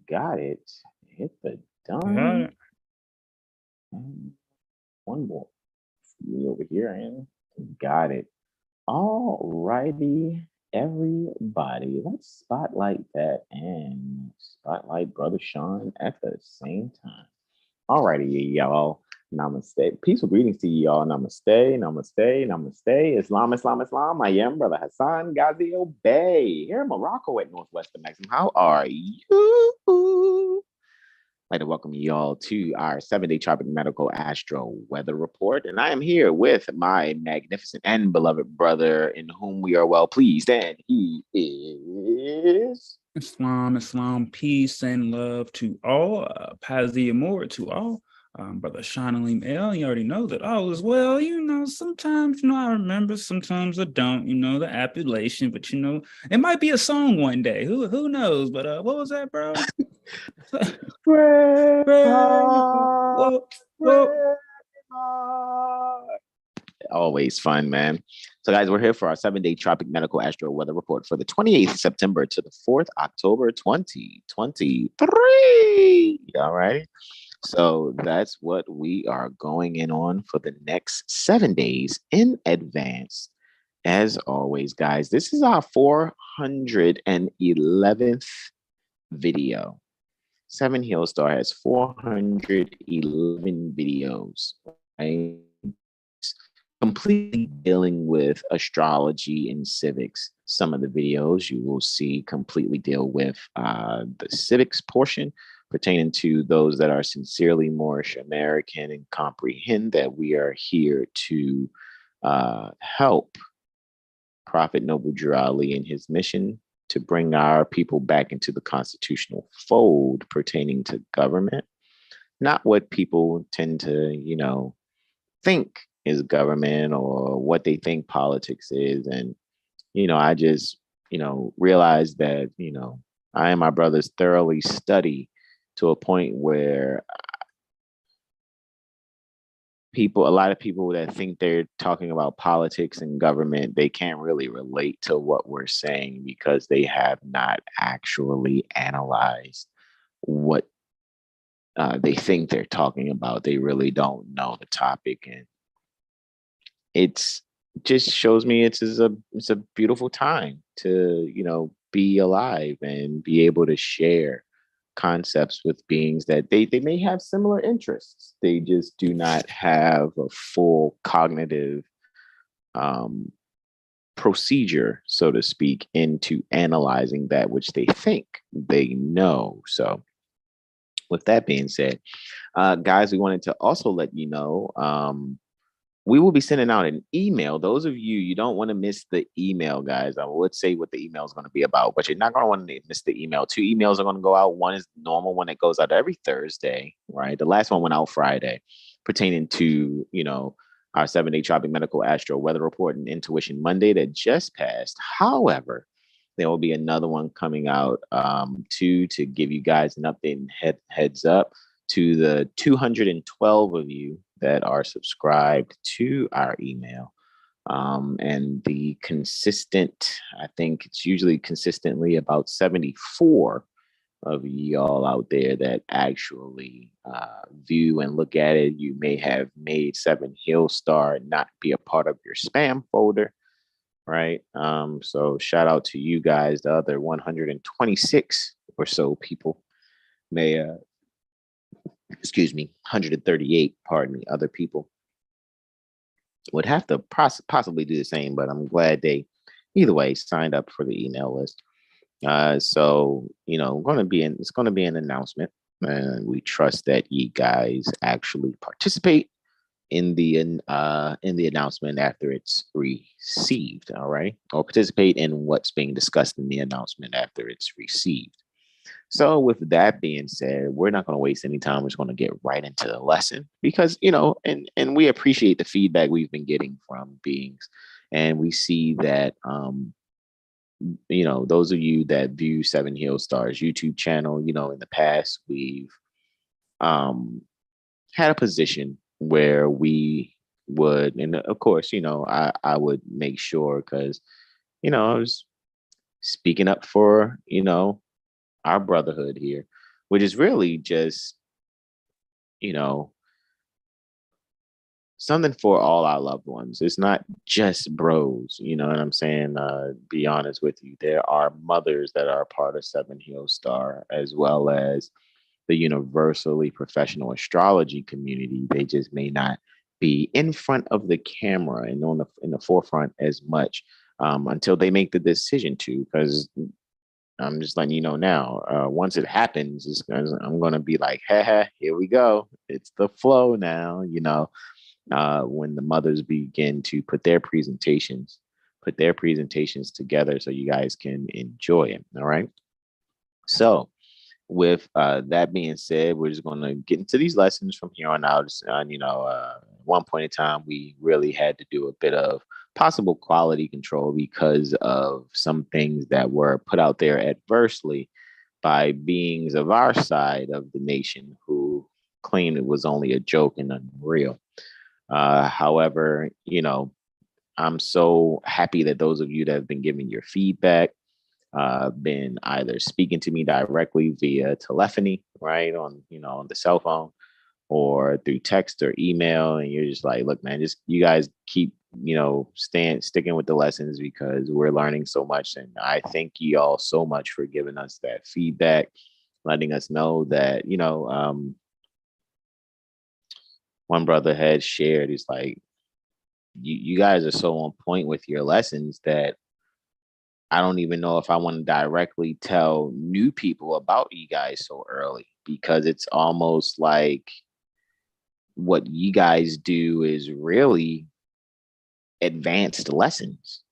Got it. Hit the Got done. it. And one more. Me over here and got it. All righty, everybody. Let's spotlight that and spotlight Brother Sean at the same time. All righty, y'all. Namaste. Peaceful greetings to y'all. Namaste, namaste, namaste. Islam, Islam, Islam. I am Brother Hassan Ghazi Obey here in Morocco at Northwestern Maxim. How are you? I'd like to welcome you all to our 7-day tropic medical astro weather report. And I am here with my magnificent and beloved brother in whom we are well pleased. And he is Islam, Islam, peace and love to all. Pazia Moor to all. Brother Sean Alim L, you already know that all is well. Sometimes, I remember, sometimes I don't, the appellation, but, it might be a song one day. Who knows? But what was that, bro? Always fun, man. So, guys, we're here for our 7-day tropic medical astro weather report for the 28th September to the 4th October 2023. All right. So that's what we are going in on for the next 7 days in advance. As always, guys, this is our 411th video. Seven Hill Star has 411 videos, right? Completely dealing with astrology and civics. Some of the videos you will see completely deal with the civics portion pertaining to those that are sincerely Moorish American and comprehend that we are here to help Prophet Noble Drew Ali in his mission to bring our people back into the constitutional fold pertaining to government, not what people tend to, think is government or what they think politics is. And, I just, realized that, I and my brothers thoroughly study to a point where a lot of people that think they're talking about politics and government, they can't really relate to what we're saying because they have not actually analyzed what they think they're talking about. They really don't know the topic, and it's just shows me it's a beautiful time to be alive and be able to share concepts with beings that they may have similar interests. They just do not have a full cognitive procedure, so to speak, into analyzing that which they think they know. So with that being said, guys, we wanted to also let you know we will be sending out an email. Those of you don't want to miss the email, guys. I would say what the email is going to be about, but you're not going to want to miss the email. 2 emails are going to go out. One is the normal one that goes out every Thursday, right? The last one went out Friday, pertaining to, our 7-day tropic medical astro weather report and intuition Monday that just passed. However, there will be another one coming out to give you guys an update and heads up to the 212 of you that are subscribed to our email. And the consistent, I think it's usually consistently about 74 of y'all out there that actually view and look at it. You may have made 7 Hill Star not be a part of your spam folder, right? So shout out to you guys. The other 126 or so people may 138, pardon me, other people would have to possibly do the same, but I'm glad they either way signed up for the email list. So it's going to be an announcement, and we trust that you guys actually participate in the announcement after it's received. All right, or participate in what's being discussed in the announcement after it's received. So with that being said, we're not going to waste any time. We're just going to get right into the lesson because, and we appreciate the feedback we've been getting from beings. And we see that, those of you that view 7 Hill Stars YouTube channel, in the past, we've had a position where we would, and of course, I would make sure because, I was speaking up for, our brotherhood here, which is really just, you know, something for all our loved ones. It's not just bros, you know what I'm saying? Be honest with you. There are mothers that are part of Seven Hill Star, as well as the universally professional astrology community. They just may not be in front of the camera and on the in the forefront as much until they make the decision to. Because I'm just letting you know now. Once it happens, I'm gonna be like, "Ha, here we go. It's the flow now." You know, when the mothers begin to put their presentations together, so you guys can enjoy it. All right. So with that being said, we're just going to get into these lessons from here on out. At one point in time, we really had to do a bit of possible quality control because of some things that were put out there adversely by beings of our side of the nation who claimed it was only a joke and unreal. However, I'm so happy that those of you that have been giving your feedback, been either speaking to me directly via telephony, right, on the cell phone, or through text or email, and you're just like, look, man, just you guys keep sticking with the lessons because we're learning so much, and I thank you all so much for giving us that feedback, letting us know that one brother had shared, is like, you guys are so on point with your lessons that I don't even know if I want to directly tell new people about you guys so early, because it's almost like what you guys do is really advanced lessons.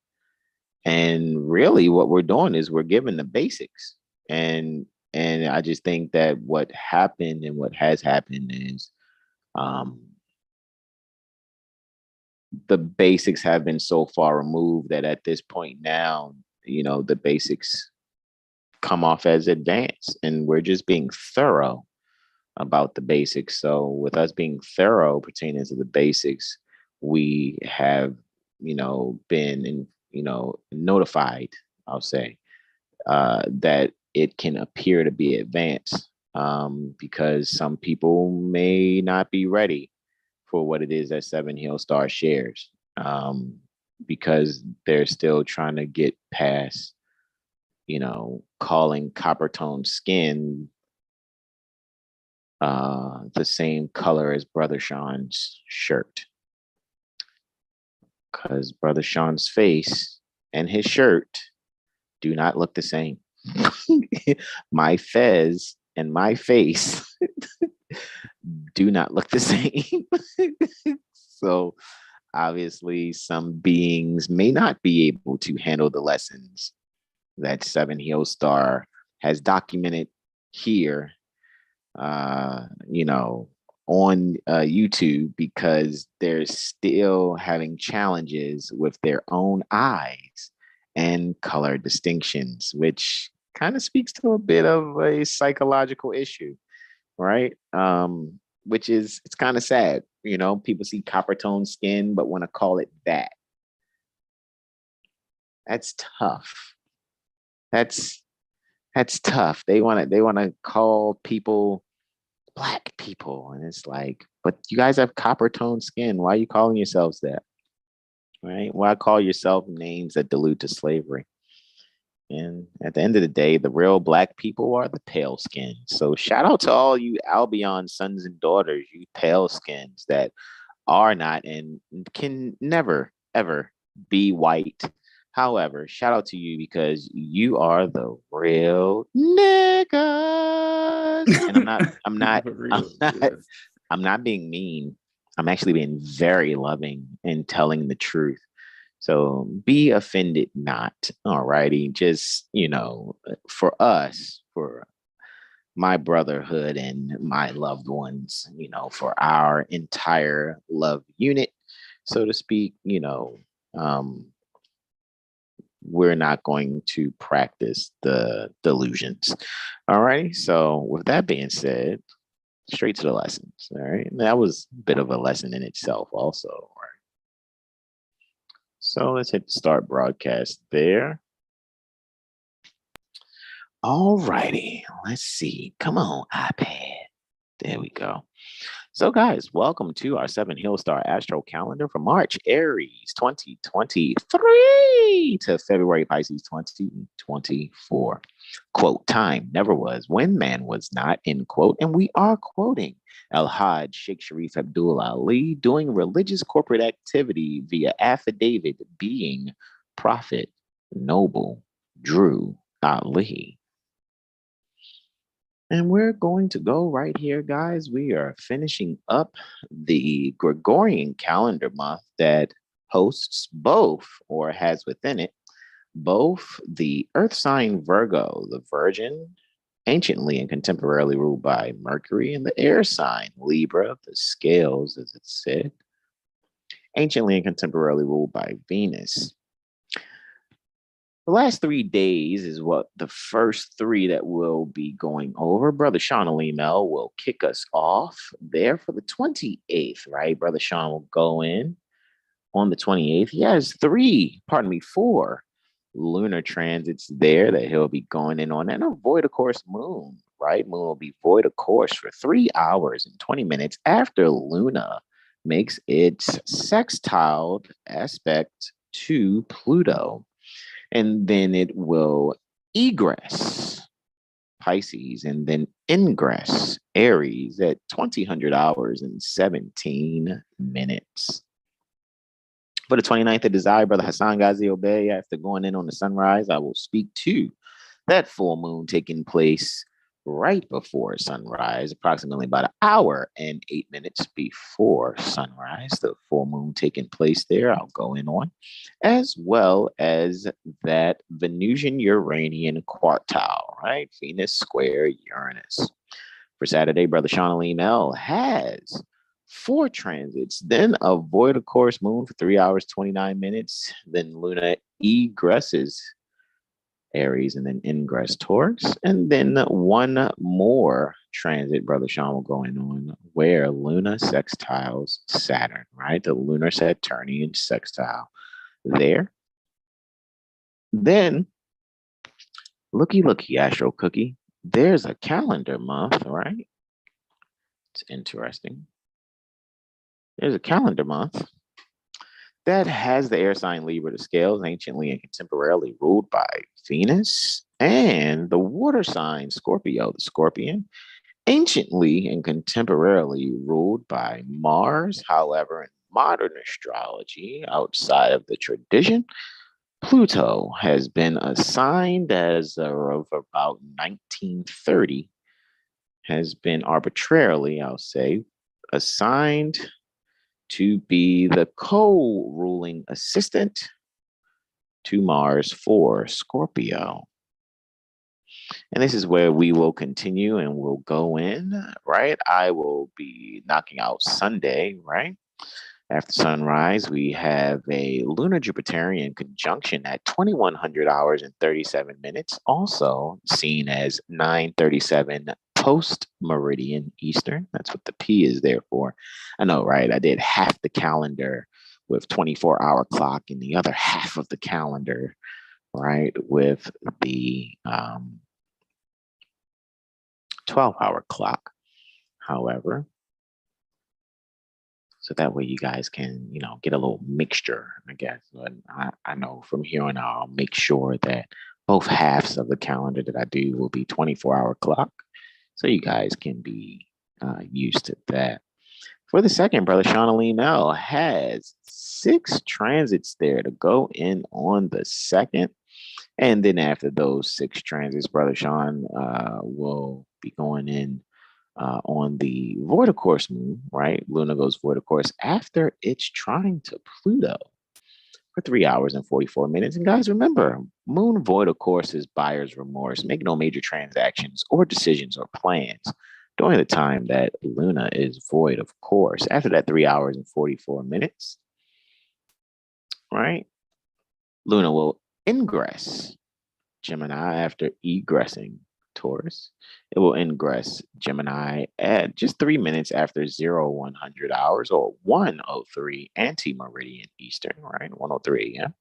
And really what we're doing is we're giving the basics. And I just think that what happened and what has happened is the basics have been so far removed that at this point now, the basics come off as advanced, and we're just being thorough about the basics. So with us being thorough pertaining to the basics, we have, been notified, I'll say, that it can appear to be advanced, because some people may not be ready for what it is that Seven Hill Star shares, because they're still trying to get past, calling copper tone skin the same color as Brother Sean's shirt. Because Brother Sean's face and his shirt do not look the same. My fez and my face do not look the same. So obviously, some beings may not be able to handle the lessons that Seven Hill Star has documented here, on YouTube, because they're still having challenges with their own eyes and color distinctions, which kind of speaks to a bit of a psychological issue, right? Which is, it's kind of sad. People see copper tone skin, but want to call it that. That's tough. That's tough. They want to call people Black people, and it's like, but you guys have copper tone skin. Why are you calling yourselves that? Right? Why call yourself names that allude to slavery? And at the end of the day, the real Black people are the pale skins. So shout out to all you Albion sons and daughters, you pale skins that are not and can never, ever be white. However, shout out to you because you are the real niggas. And I'm not being mean. I'm actually being very loving and telling the truth. So be offended not. All righty. Just, for us, for my brotherhood and my loved ones, for our entire love unit, so to speak, we're not going to practice the delusions. All right. So with that being said, straight to the lessons. All right. And that was a bit of a lesson in itself also. Right? So let's hit the start broadcast there. All righty. Let's see. Come on, iPad. There we go. So, guys, welcome to our 7 Hill Star Astro Calendar for March, Aries 2023 to February, Pisces 2024. Quote, time never was when man was not, end quote. And we are quoting El Hajj Sheikh Sharif Abdul Ali doing religious corporate activity via affidavit, being Prophet Noble Drew Ali. And we're going to go right here, guys. We are finishing up the Gregorian calendar month that hosts both, or has within it, both the earth sign Virgo, the Virgin, anciently and contemporarily ruled by Mercury, and the air sign Libra, the scales, as it's said, anciently and contemporarily ruled by Venus. The last 3 days is what the first 3 that we'll be going over. Brother Sean Alimel will kick us off there for the 28th, right? Brother Sean will go in on the 28th. He has 4 lunar transits there that he'll be going in on, and a void of course moon, right? Moon will be void of course for 3 hours and 20 minutes after Luna makes its sextile aspect to Pluto. And then it will egress Pisces and then ingress Aries at 2000 hours and 17 minutes. For the 29th of Desire, Brother Hassan Ghazi Obey, after going in on the sunrise, I will speak to that full moon taking place right before sunrise, approximately about an hour and 8 minutes before sunrise. The full moon taking place there, I'll go in on, as well as that Venusian Uranian quartile, right? Venus square Uranus. For Saturday, Brother Sean Alim L has 4 transits, then a void of course moon for 3 hours, 29 minutes, then Luna egresses Aries and then ingress Taurus, and then 1 more transit, Brother Sean will go in on, where Luna sextiles Saturn, right? The lunar Saturnian sextile there. Then, looky, Astro Cookie, there's a calendar month, right? It's interesting. There's a calendar month that has the air sign Libra, the scales, anciently and contemporarily ruled by Venus, and the water sign Scorpio, the scorpion, anciently and contemporarily ruled by Mars. However, in modern astrology, outside of the tradition, Pluto has been assigned as of about 1930, has been arbitrarily, I'll say, assigned to be the co-ruling assistant to Mars for Scorpio. And this is where we will continue and we'll go in, right? I will be knocking out Sunday, right? After sunrise, we have a lunar Jupiterian conjunction at 2100 hours and 37 minutes, also seen as 9:37 post meridian Eastern. That's what the P is there for. I know, right? I did half the calendar with 24-hour clock and the other half of the calendar, right, with the 12-hour clock. However, so that way you guys can, get a little mixture, I guess. But I know from here on out, I'll make sure that both halves of the calendar that I do will be 24-hour clock. So you guys can be used to that. For the second, Brother Sean Alim L has 6 transits there to go in on the second. And then after those 6 transits, Brother Sean will be going in on the void of course moon, right? Luna goes void of course after it's trying to Pluto for 3 hours and 44 minutes. And guys, remember, moon void of course is buyer's remorse. Make no major transactions or decisions or plans during the time that Luna is void of course. After that 3 hours and 44 minutes, right? Luna will ingress Gemini after egressing Taurus. It will ingress Gemini at just 3 minutes after 0100 hours, or 1:03 anti-meridian Eastern, right? 1:03 a.m.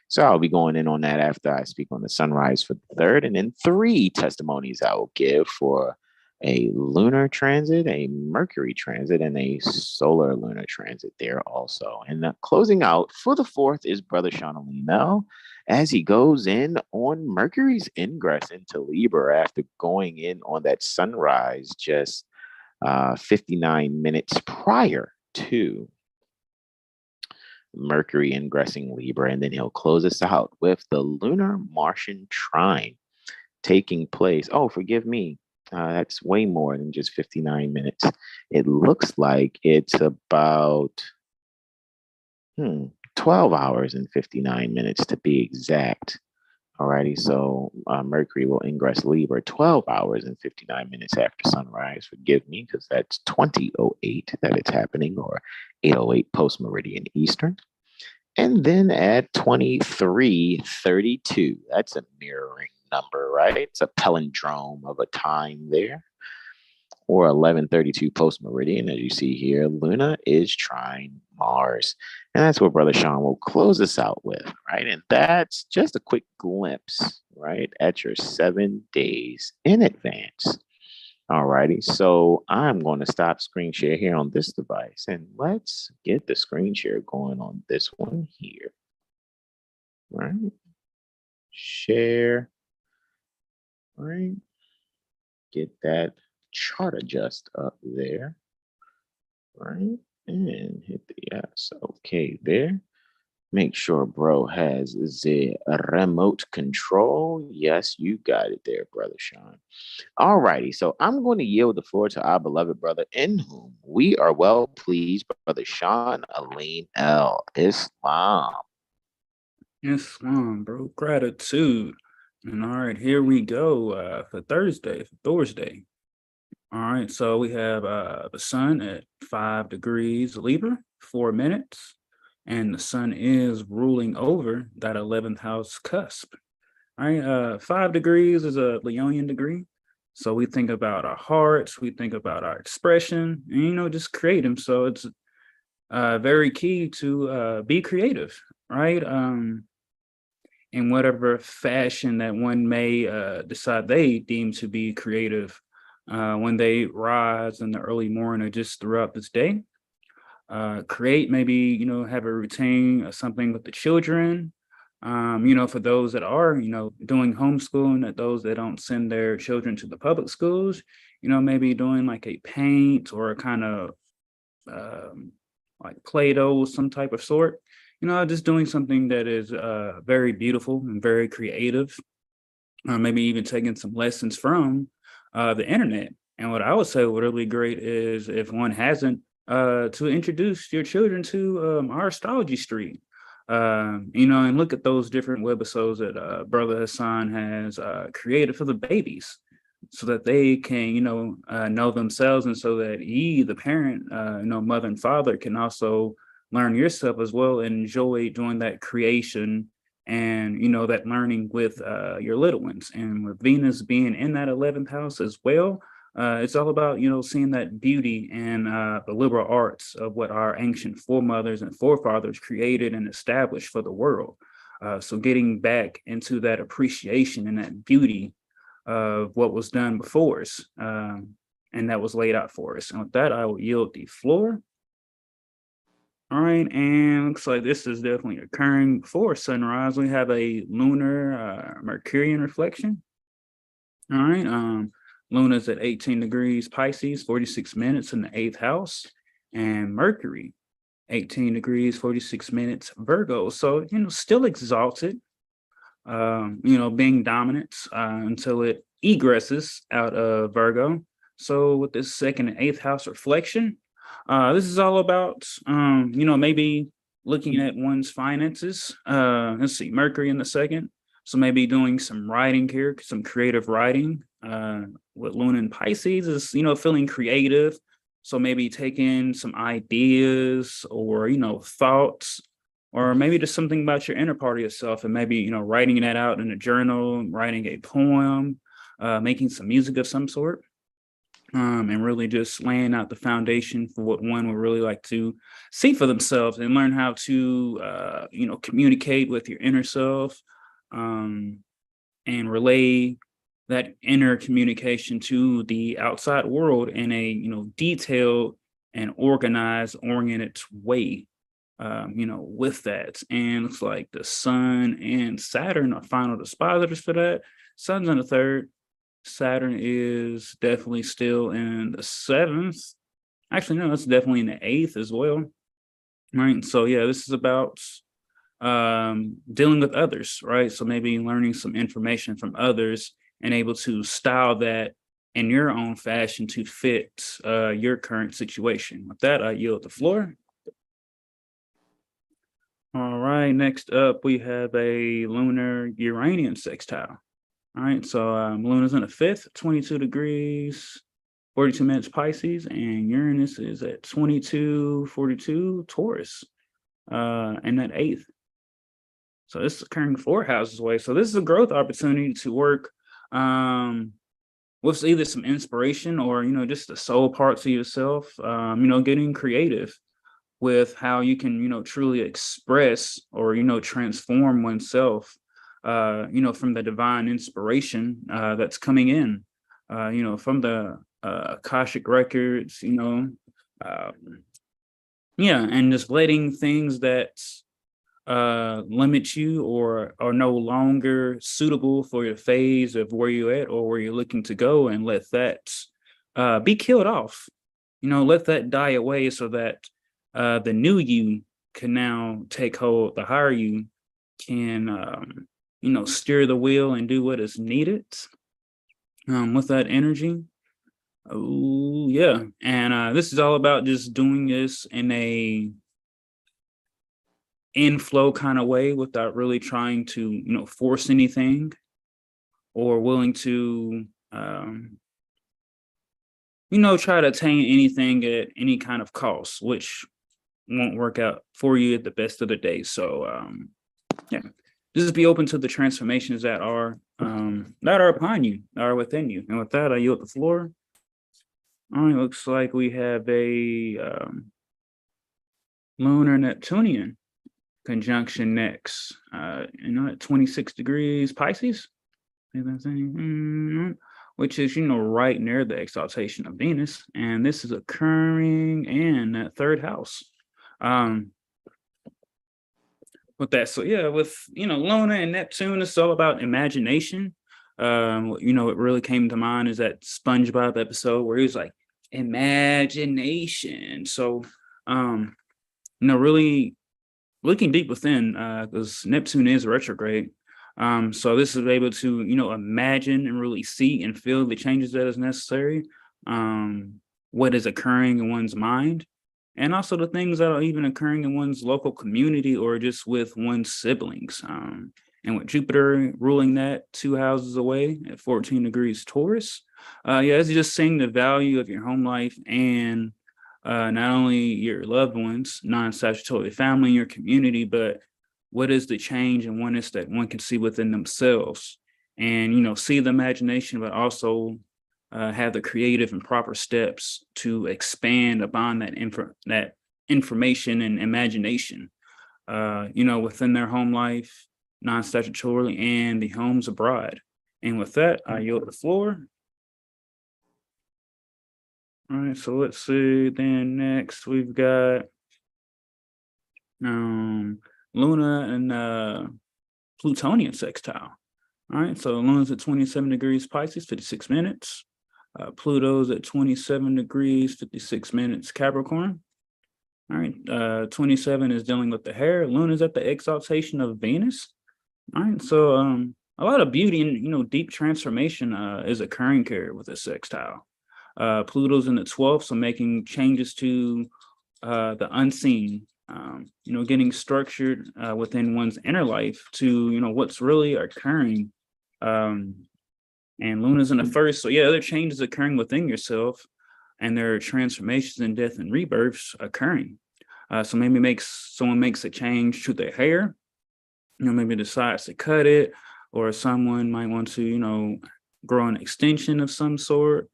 So I'll be going in on that after I speak on the sunrise for the 3rd, and then 3 testimonies I will give for a lunar transit, a Mercury transit, and a solar lunar transit there also. And closing out for the 4th is Brother Sean Mel as he goes in on Mercury's ingress into Libra after going in on that sunrise just 59 minutes prior to Mercury ingressing Libra. And then he'll close us out with the lunar Martian trine taking place. Oh, forgive me. That's way more than just 59 minutes. It looks like it's about 12 hours and 59 minutes to be exact. Alrighty, so Mercury will ingress Libra 12 hours and 59 minutes after sunrise. Forgive me, because that's 20:08 that it's happening, or 8:08 post meridian Eastern. And then at 23:32, that's a mirroring number, right? It's a palindrome of a time there. Or 11:32 post meridian, as you see here, Luna is trine Mars. And that's what Brother Sean will close us out with, right? And that's just a quick glimpse, right, at your 7 days in advance. All righty, so I'm going to stop screen share here on this device, and let's get the screen share going on this one here. All right, share, all right, get that chart adjust up there, right, and hit the yes, okay there. Make sure bro has the remote control. Yes, you got it there, Brother Sean. All righty, so I'm going to yield the floor to our beloved brother, in whom we are well pleased, Brother Sean Aline L. Islam. Islam, bro. Gratitude. And all right, here we go for Thursday. All right, so we have the sun at 5 degrees Libra, 4 minutes. And the sun is ruling over that 11th house cusp. All right, 5 degrees is a Leonian degree. So we think about our hearts, we think about our expression, and, just create them. So it's very key to be creative, right? In whatever fashion that one may decide they deem to be creative when they rise in the early morning or just throughout this day. Create, maybe, have a routine or something with the children. For those that are, doing homeschooling, that those that don't send their children to the public schools, maybe doing like a paint or a kind of like Play-Doh, some type of sort, just doing something that is very beautiful and very creative. Maybe even taking some lessons from the internet. And what I would say would really great is, if one hasn't, to introduce your children to our Astrology Street, and look at those different webisodes that Brother Hassan has created for the babies, so that they can, know themselves, and so that ye, the parent, mother and father, can also learn yourself as well and enjoy doing that creation and, that learning with your little ones. And with Venus being in that 11th house as well, it's all about, seeing that beauty and the liberal arts of what our ancient foremothers and forefathers created and established for the world. So getting back into that appreciation and that beauty of what was done before us, and that was laid out for us. And with that, I will yield the floor. All right, and looks like this is definitely occurring before sunrise. We have a lunar Mercurian reflection. All right, Luna's at 18 degrees Pisces, 46 minutes in the 8th house, and Mercury, 18 degrees, 46 minutes Virgo. So, still exalted, being dominant until it egresses out of Virgo. So with this 2nd and 8th house reflection, this is all about, maybe looking at one's finances. Let's see, Mercury in the 2nd. So maybe doing some writing here, some creative writing. With Luna and Pisces is, feeling creative. So maybe taking some ideas or, thoughts, or maybe just something about your inner part of yourself, and maybe, writing that out in a journal, writing a poem, making some music of some sort. and really just laying out the foundation for what one would really like to see for themselves and learn how to, communicate with your inner self, and relay that inner communication to the outside world in a, detailed and organized, oriented way. With that, and looks like the Sun and Saturn are final dispositors for that. Sun's in the third. Saturn is definitely still in the seventh. Actually, no, it's definitely in the eighth as well. Right. So yeah, this is about dealing with others, right? So maybe learning some information from others and able to style that in your own fashion to fit your current situation. With that, I yield the floor. All right, next up we have a lunar Uranian sextile. All right, so Luna's in the fifth, 22 degrees, 42 minutes Pisces, and Uranus is at 22:42 Taurus, and that eighth. So this is occurring 4 houses away. So this is a growth opportunity to work with either some inspiration or, just the soul parts of yourself, getting creative with how you can, truly express or, transform oneself, from the divine inspiration that's coming in, from the Akashic records, yeah, and just letting things that limit you or are no longer suitable for your phase of where you're at or where you're looking to go, and let that be killed off. Let that die away so that the new you can now take hold. The higher you can, steer the wheel and do what is needed with that energy. Oh, yeah. And this is all about just doing this in a inflow kind of way without really trying to, force anything or willing to, try to attain anything at any kind of cost, which won't work out for you at the best of the day. So, yeah, just be open to the transformations that are upon you, that are within you. And with that, I yield the floor. All right, looks like we have a lunar Neptunian conjunction next. At 26 degrees Pisces, which is, right near the exaltation of Venus. And this is occurring in that third house. With that, so yeah, with Luna and Neptune, it's all about imagination. What really came to mind is that SpongeBob episode where he was like, imagination. So really looking deep within, because Neptune is retrograde. So this is able to, imagine and really see and feel the changes that is necessary, what is occurring in one's mind, and also the things that are even occurring in one's local community or just with one's siblings. And with Jupiter ruling that 2 houses away at 14 degrees Taurus, it's just seeing the value of your home life and not only your loved ones, non-statutory family, your community, but what is the change and oneness that one can see within themselves, and see the imagination, but also have the creative and proper steps to expand upon that information and imagination, within their home life, non-statutorily, and the homes abroad. And with that, I yield the floor. All right, so let's see. Then next we've got Luna and Plutonian sextile. All right, so Luna's at 27 degrees Pisces, 56 minutes. Pluto's at 27 degrees, 56 minutes Capricorn. All right, 27 is dealing with the hair. Luna's at the exaltation of Venus. All right, so a lot of beauty and deep transformation is occurring here with this sextile. Pluto's in the 12th, so making changes to the unseen, getting structured within one's inner life to what's really occurring. And Luna's in the first, so yeah, other changes occurring within yourself, and there are transformations and death and rebirths occurring. So maybe someone makes a change to their hair, maybe decides to cut it, or someone might want to, grow an extension of some sort.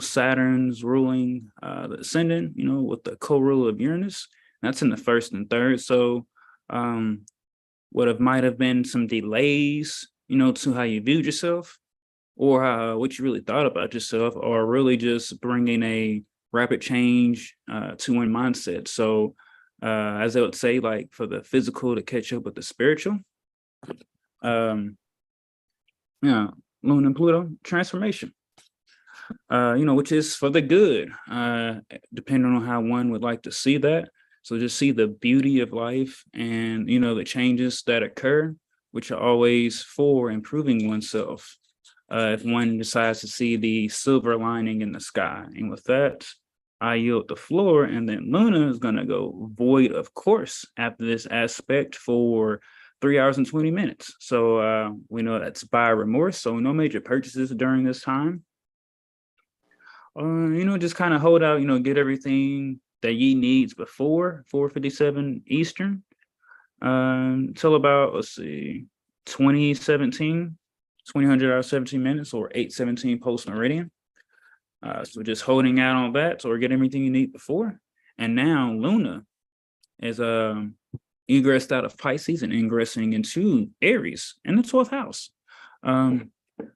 Saturn's ruling the ascendant, with the co-rule of Uranus. That's in the first and third. So might have been some delays, to how you viewed yourself, or what you really thought about yourself, or really just bringing a rapid change to one mindset. So as I would say, like for the physical to catch up with the spiritual, Moon and Pluto transformation, which is for the good, depending on how one would like to see that. So just see the beauty of life and, the changes that occur, which are always for improving oneself. If one decides to see the silver lining in the sky. And with that, I yield the floor, and then Luna is going to go void of course after this aspect for 3 hours and 20 minutes. So we know that's buyer remorse. So no major purchases during this time. Just kind of hold out, get everything that ye needs before 4:57 Eastern until about, 2017, 2000 hours, 17 minutes, or 8:17 post meridian. So just holding out on that, or get everything you need before. And now Luna is egressed out of Pisces and ingressing into Aries in the 12th house.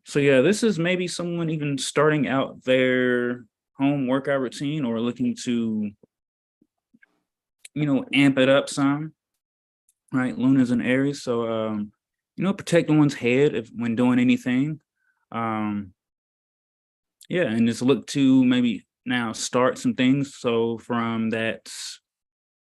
So yeah, this is maybe someone even starting out their home workout routine, or looking to, amp it up some, right? Luna's in Aries. So, protect one's head when doing anything. And just look to maybe now start some things. So from that,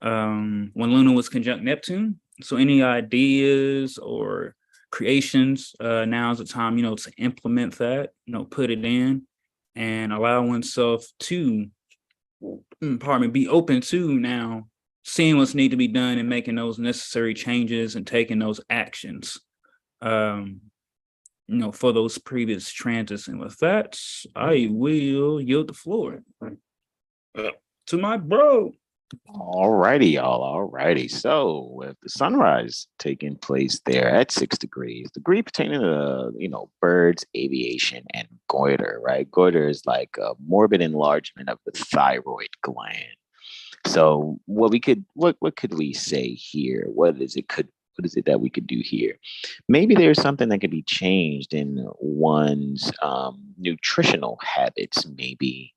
when Luna was conjunct Neptune, so any ideas or creations, now is the time, to implement that, put it in and allow oneself to, be open to now seeing what's need to be done and making those necessary changes and taking those actions, for those previous transits. And with that, I will yield the floor to my bro. All righty, y'all. All righty. So with the sunrise taking place there at 6 degrees, degree pertaining to, birds, aviation, and goiter, right? Goiter is like a morbid enlargement of the thyroid gland. So what could we say here? What is it that we could do here? Maybe there's something that could be changed in one's nutritional habits. Maybe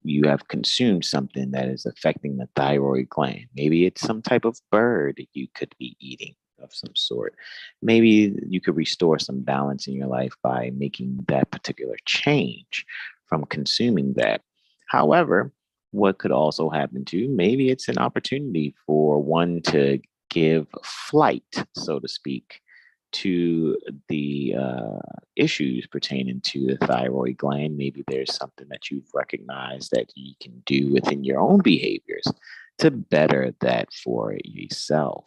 you have consumed something that is affecting the thyroid gland. Maybe it's some type of bird that you could be eating of some sort. Maybe you could restore some balance in your life by making that particular change from consuming that. However, what could also happen too, maybe it's an opportunity for one to give flight, so to speak, to the issues pertaining to the thyroid gland. Maybe there's something that you've recognized that you can do within your own behaviors to better that for yourself.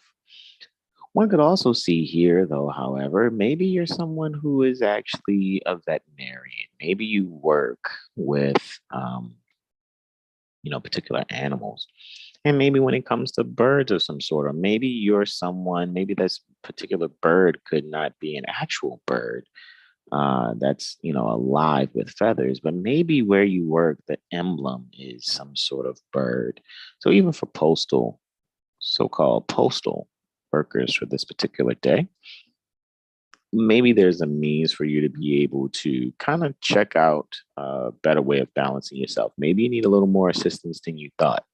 One could also see here, though, however, maybe you're someone who is actually a veterinarian. Maybe you work with, particular animals. And maybe when it comes to birds of some sort, or maybe you're someone, maybe this particular bird could not be an actual bird that's, alive with feathers, but maybe where you work, the emblem is some sort of bird. So even for so-called postal workers for this particular day, maybe there's a means for you to be able to kind of check out a better way of balancing yourself. Maybe you need a little more assistance than you thought,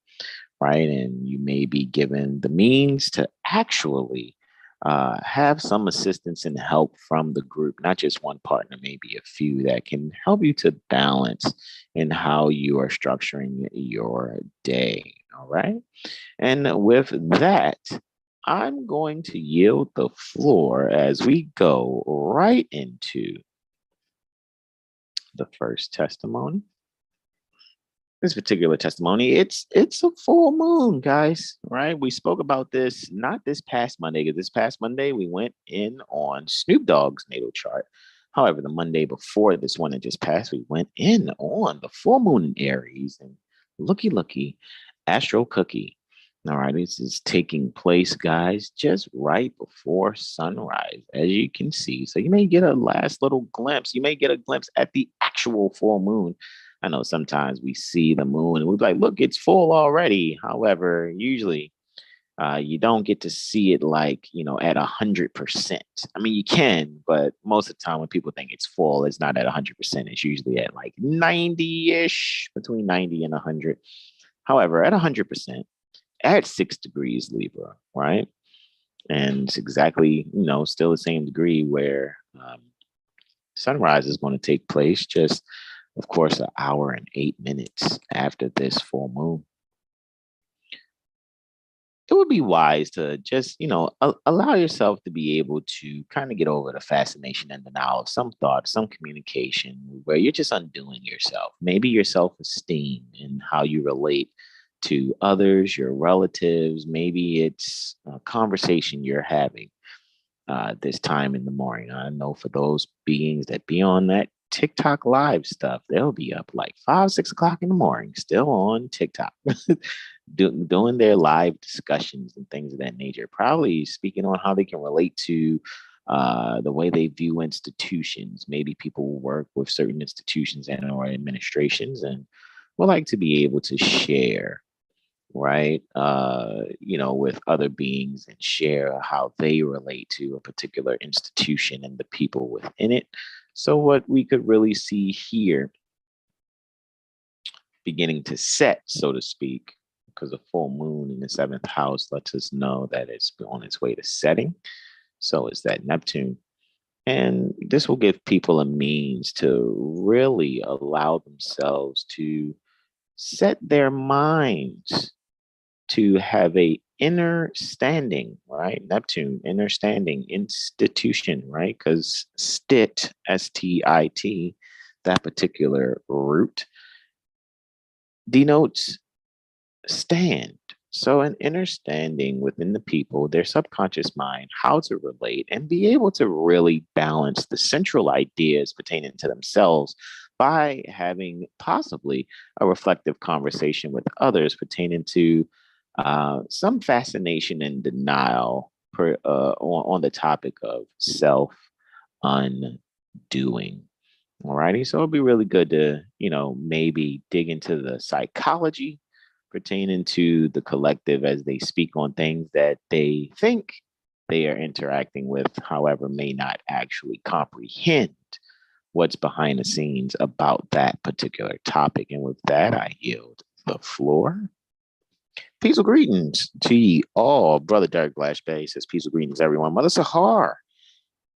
right? And you may be given the means to actually have some assistance and help from the group, not just one partner, maybe a few that can help you to balance in how you are structuring your day. All right. And with that, I'm going to yield the floor as we go right into the first testimony. This particular testimony, it's a full moon, guys, right? We spoke about this not this past Monday, because this past Monday we went in on Snoop Dogg's natal chart. However, the Monday before this one that just passed, we went in on the full moon in Aries, and looky, Astro Cookie All right, this is taking place, guys, just right before sunrise, as you can see. So you may get a last little glimpse. You may get a glimpse at the actual full moon. I know sometimes we see the moon and we're like, look, it's full already. However, usually you don't get to see it like, at 100%. I mean, you can, but most of the time when people think it's full, it's not at 100%. It's usually at like 90-ish, between 90 and 100. However, at 100%, at 6 degrees Libra, right? And it's exactly, still the same degree where sunrise is going to take place, just, of course, an hour and 8 minutes after this full moon. It would be wise to just, allow yourself to be able to kind of get over the fascination and denial of some thought, some communication where you're just undoing yourself. Maybe your self esteem and how you relate to others, your relatives. Maybe it's a conversation you're having this time in the morning. I know for those beings that be on that TikTok live stuff, they'll be up like 5, 6 o'clock in the morning, still on TikTok, doing their live discussions and things of that nature, probably speaking on how they can relate to the way they view institutions. Maybe people who work with certain institutions and or administrations and would like to be able to share, right, with other beings and share how they relate to a particular institution and the people within it. So what we could really see here beginning to set, so to speak, because the full moon in the seventh house lets us know that it's on its way to setting. So is that Neptune. And this will give people a means to really allow themselves to set their minds to have a inner standing, right? Neptune, inner standing, institution, right? Because stit, STIT, that particular root denotes stand. So an inner standing within the people, their subconscious mind, how to relate and be able to really balance the central ideas pertaining to themselves by having possibly a reflective conversation with others pertaining to some fascination and denial on the topic of self undoing. Alrighty, so it'd be really good to, maybe dig into the psychology pertaining to the collective as they speak on things that they think they are interacting with, however, may not actually comprehend what's behind the scenes about that particular topic. And with that, I yield the floor. Peaceful greetings to ye all. Brother Derek Blash Bay says, peaceful greetings, everyone. Mother Sahar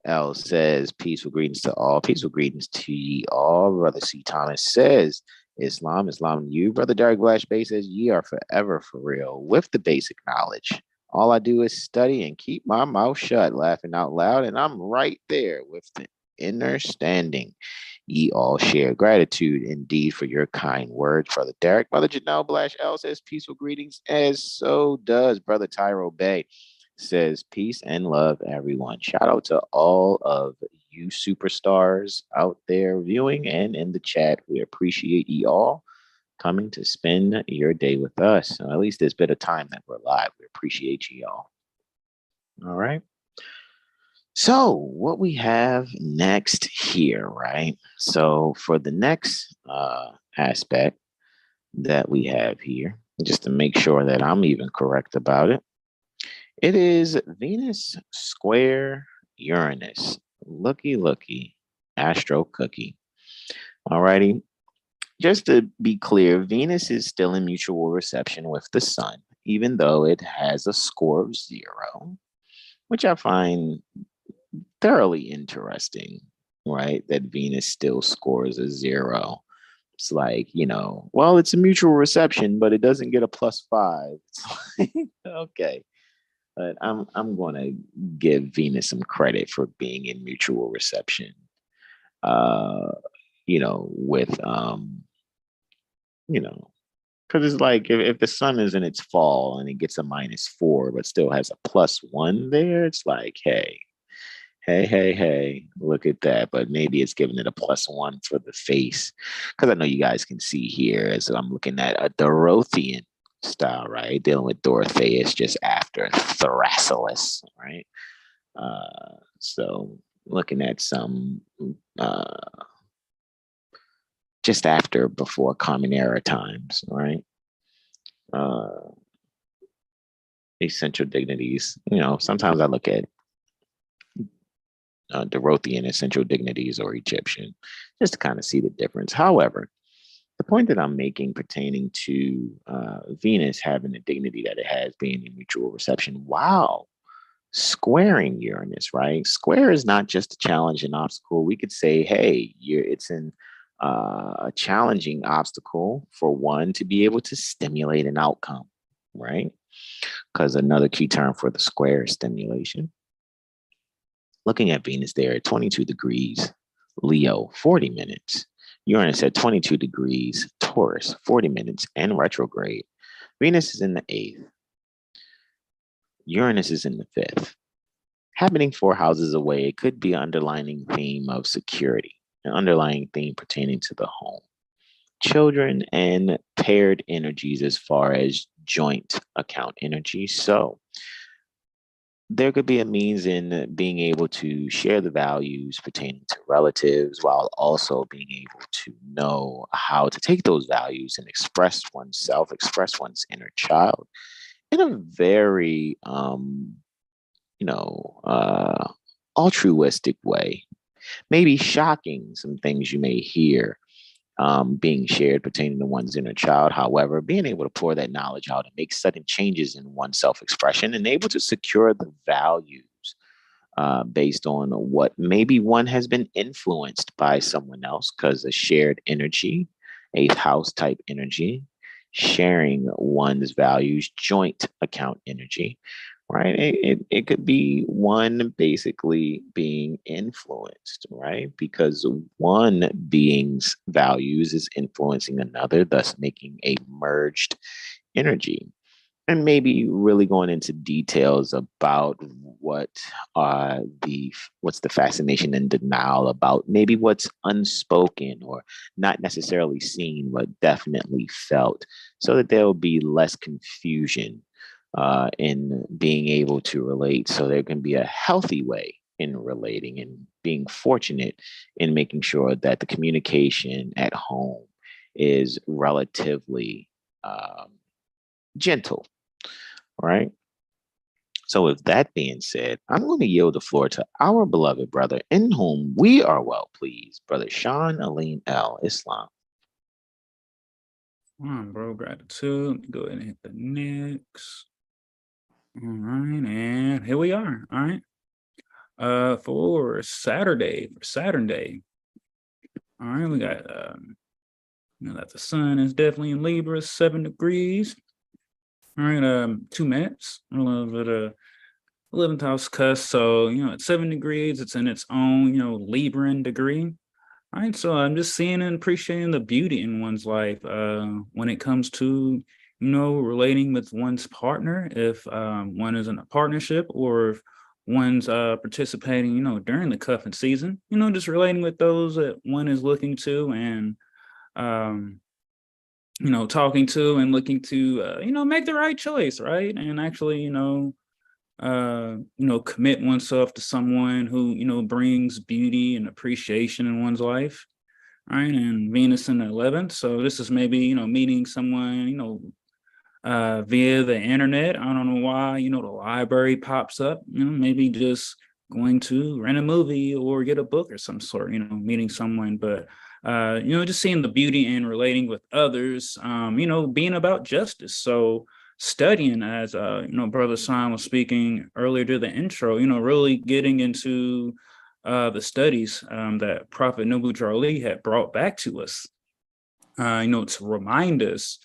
L says, peaceful greetings to all. Peaceful greetings to ye all. Brother C. Thomas says, Islam, Islam, you. Brother Derek Blash Bay says, ye are forever for real with the basic knowledge. All I do is study and keep my mouth shut, laughing out loud, and I'm right there with the inner standing. Ye all share gratitude indeed for your kind words, Brother Derek. Brother Janelle Blash L says, peaceful greetings, as so does Brother Tyro Bay. Says, peace and love, everyone. Shout out to all of you superstars out there viewing and in the chat. We appreciate you all coming to spend your day with us. At least this bit of time that we're live. We appreciate you all. All right. So what we have next here, right? So for the next aspect that we have here, just to make sure that I'm even correct about it, it is Venus square Uranus. Looky, Astro Cookie. Alrighty. Just to be clear, Venus is still in mutual reception with the sun, even though it has a score of 0, which I find thoroughly interesting, right? That Venus still scores a 0. It's like, well, it's a mutual reception, but it doesn't get a +5. It's like, okay. But I'm going to give Venus some credit for being in mutual reception. With because it's like if the sun is in its fall and it gets a -4, but still has a +1 there, it's like, hey, look at that. But maybe it's giving it a +1 for the face, because I know you guys can see here as I'm looking at a Dorothean style, right? Dealing with Dorotheus just after Thrasyllus, right? So looking at some just after before Common Era times, right? Essential dignities. Sometimes I look at Dorothean essential dignities or Egyptian, just to kind of see the difference. However, the point that I'm making pertaining to Venus having the dignity that it has, being in mutual reception, wow, squaring Uranus, right? Square is not just a challenge and obstacle. We could say, hey, it's a challenging obstacle for one to be able to stimulate an outcome, right? Because another key term for the square is stimulation. Looking at Venus there at 22 degrees, Leo, 40 minutes. Uranus at 22 degrees, Taurus, 40 minutes, and retrograde. Venus is in the 8th. Uranus is in the 5th. Happening 4 houses away, it could be an underlying theme of security, an underlying theme pertaining to the home, children, and paired energies as far as joint account energy. So there could be a means in being able to share the values pertaining to relatives while also being able to know how to take those values and express oneself, express one's inner child in a very, altruistic way. Maybe shocking some things you may hear being shared pertaining to one's inner child. However, being able to pour that knowledge out and make sudden changes in one's self-expression and able to secure the values based on what maybe one has been influenced by someone else, because a shared energy, 8th house type energy, sharing one's values, joint account energy, right? It could be one basically being influenced, right? Because one being's values is influencing another, thus making a merged energy. And maybe really going into details about what's the fascination and denial about maybe what's unspoken or not necessarily seen, but definitely felt, so that there will be less confusion in being able to relate. So there can be a healthy way in relating and being fortunate in making sure that the communication at home is relatively gentle, right? So, with that being said, I'm going to yield the floor to our beloved brother, in whom we are well pleased, Brother Sean Aline L. Islam. Come on, bro. Gratitude. Let me go ahead and hit the next. All right, and here we are. All right. For Saturday. All right, we got that the sun is definitely in Libra, 7 degrees. All right, 2 minutes. A little bit of 11th house cusp. So, at 7 degrees, it's in its own, Libran degree. All right, so I'm just seeing and appreciating the beauty in one's life when it comes to, relating with one's partner, if one is in a partnership or if one's participating, during the cuffing season, just relating with those that one is looking to and, talking to and looking to, make the right choice, right? And actually, commit oneself to someone who, brings beauty and appreciation in one's life. Right. And Venus in the 11th. So this is maybe, meeting someone, via the internet. I don't know why, the library pops up, maybe just going to rent a movie or get a book or some sort, meeting someone. But, just seeing the beauty in relating with others, being about justice. So studying, as Brother Sam was speaking earlier to the intro, really getting into the studies that Prophet Nubu Charlie had brought back to us, to remind us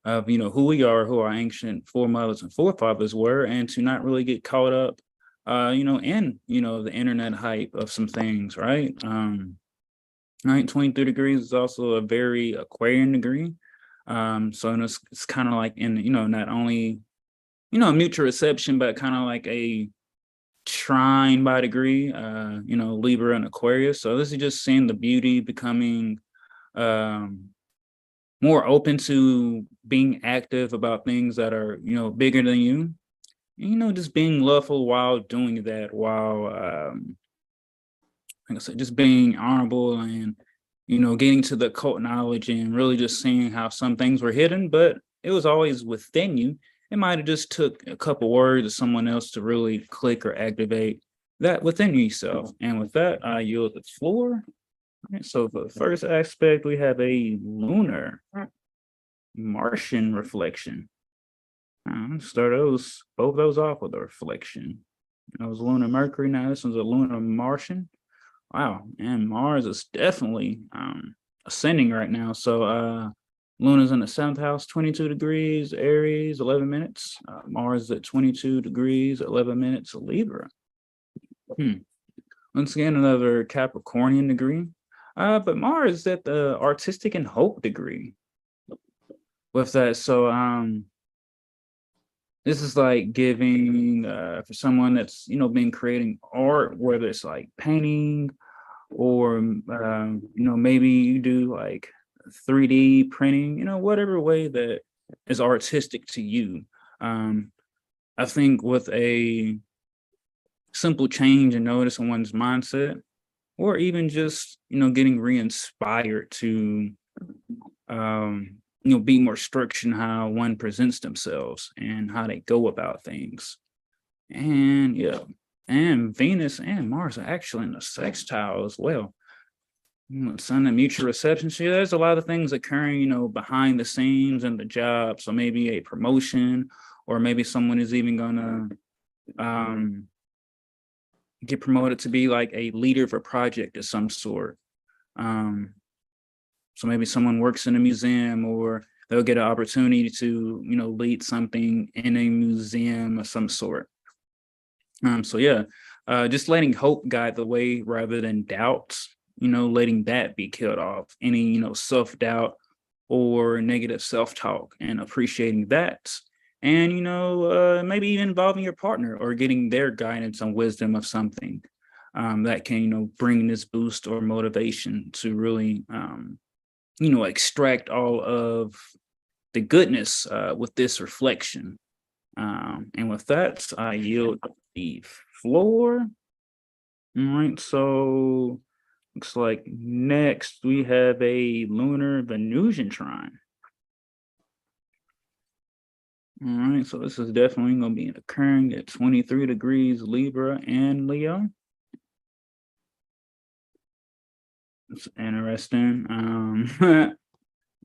of, who we are, who our ancient foremothers and forefathers were, and to not really get caught up, in, the internet hype of some things, right? Right, 23 degrees is also a very Aquarian degree. So it's kind of like in, not only, mutual reception, but kind of like a trine by degree, Libra and Aquarius. So this is just seeing the beauty becoming more open to being active about things that are, bigger than you. Just being lawful while doing that, while, like I said, just being honorable and, getting to the occult knowledge and really just seeing how some things were hidden, but it was always within you. It might have just took a couple words of someone else to really click or activate that within yourself. And with that, I yield the floor. Right, so for the first aspect, we have a lunar Martian reflection. Start both those off with a reflection. That was lunar Mercury. Now this one's a lunar Martian. Wow, and Mars is definitely ascending right now. So Luna's in the 7th house, 22 degrees, Aries, 11 minutes. Mars at 22 degrees, 11 minutes, Libra. Once again, another Capricornian degree. But Mars is at the artistic and hope degree with that. So this is like giving for someone that's been creating art, whether it's like painting or maybe you do like 3D printing, whatever way that is artistic to you. I think with a simple change and notice in one's mindset, or even just getting re-inspired to be more structured in how one presents themselves and how they go about things. And yeah, and Venus and Mars are actually in the sextile as well. Sun and mutual reception. So there's a lot of things occurring, behind the scenes in the job. So maybe a promotion, or maybe someone is even gonna get promoted to be like a leader of a project of some sort. So maybe someone works in a museum, or they'll get an opportunity to, lead something in a museum of some sort. So yeah, just letting hope guide the way rather than doubts, letting that be killed off. Any, self-doubt or negative self-talk, and appreciating that. And, maybe even involving your partner or getting their guidance on wisdom of something that can, bring this boost or motivation to really, extract all of the goodness with this reflection. And with that, I yield the floor. All right, so looks like next we have a lunar Venusian trine. All right, so this is definitely going to be occurring at 23 degrees Libra and Leo. It's interesting.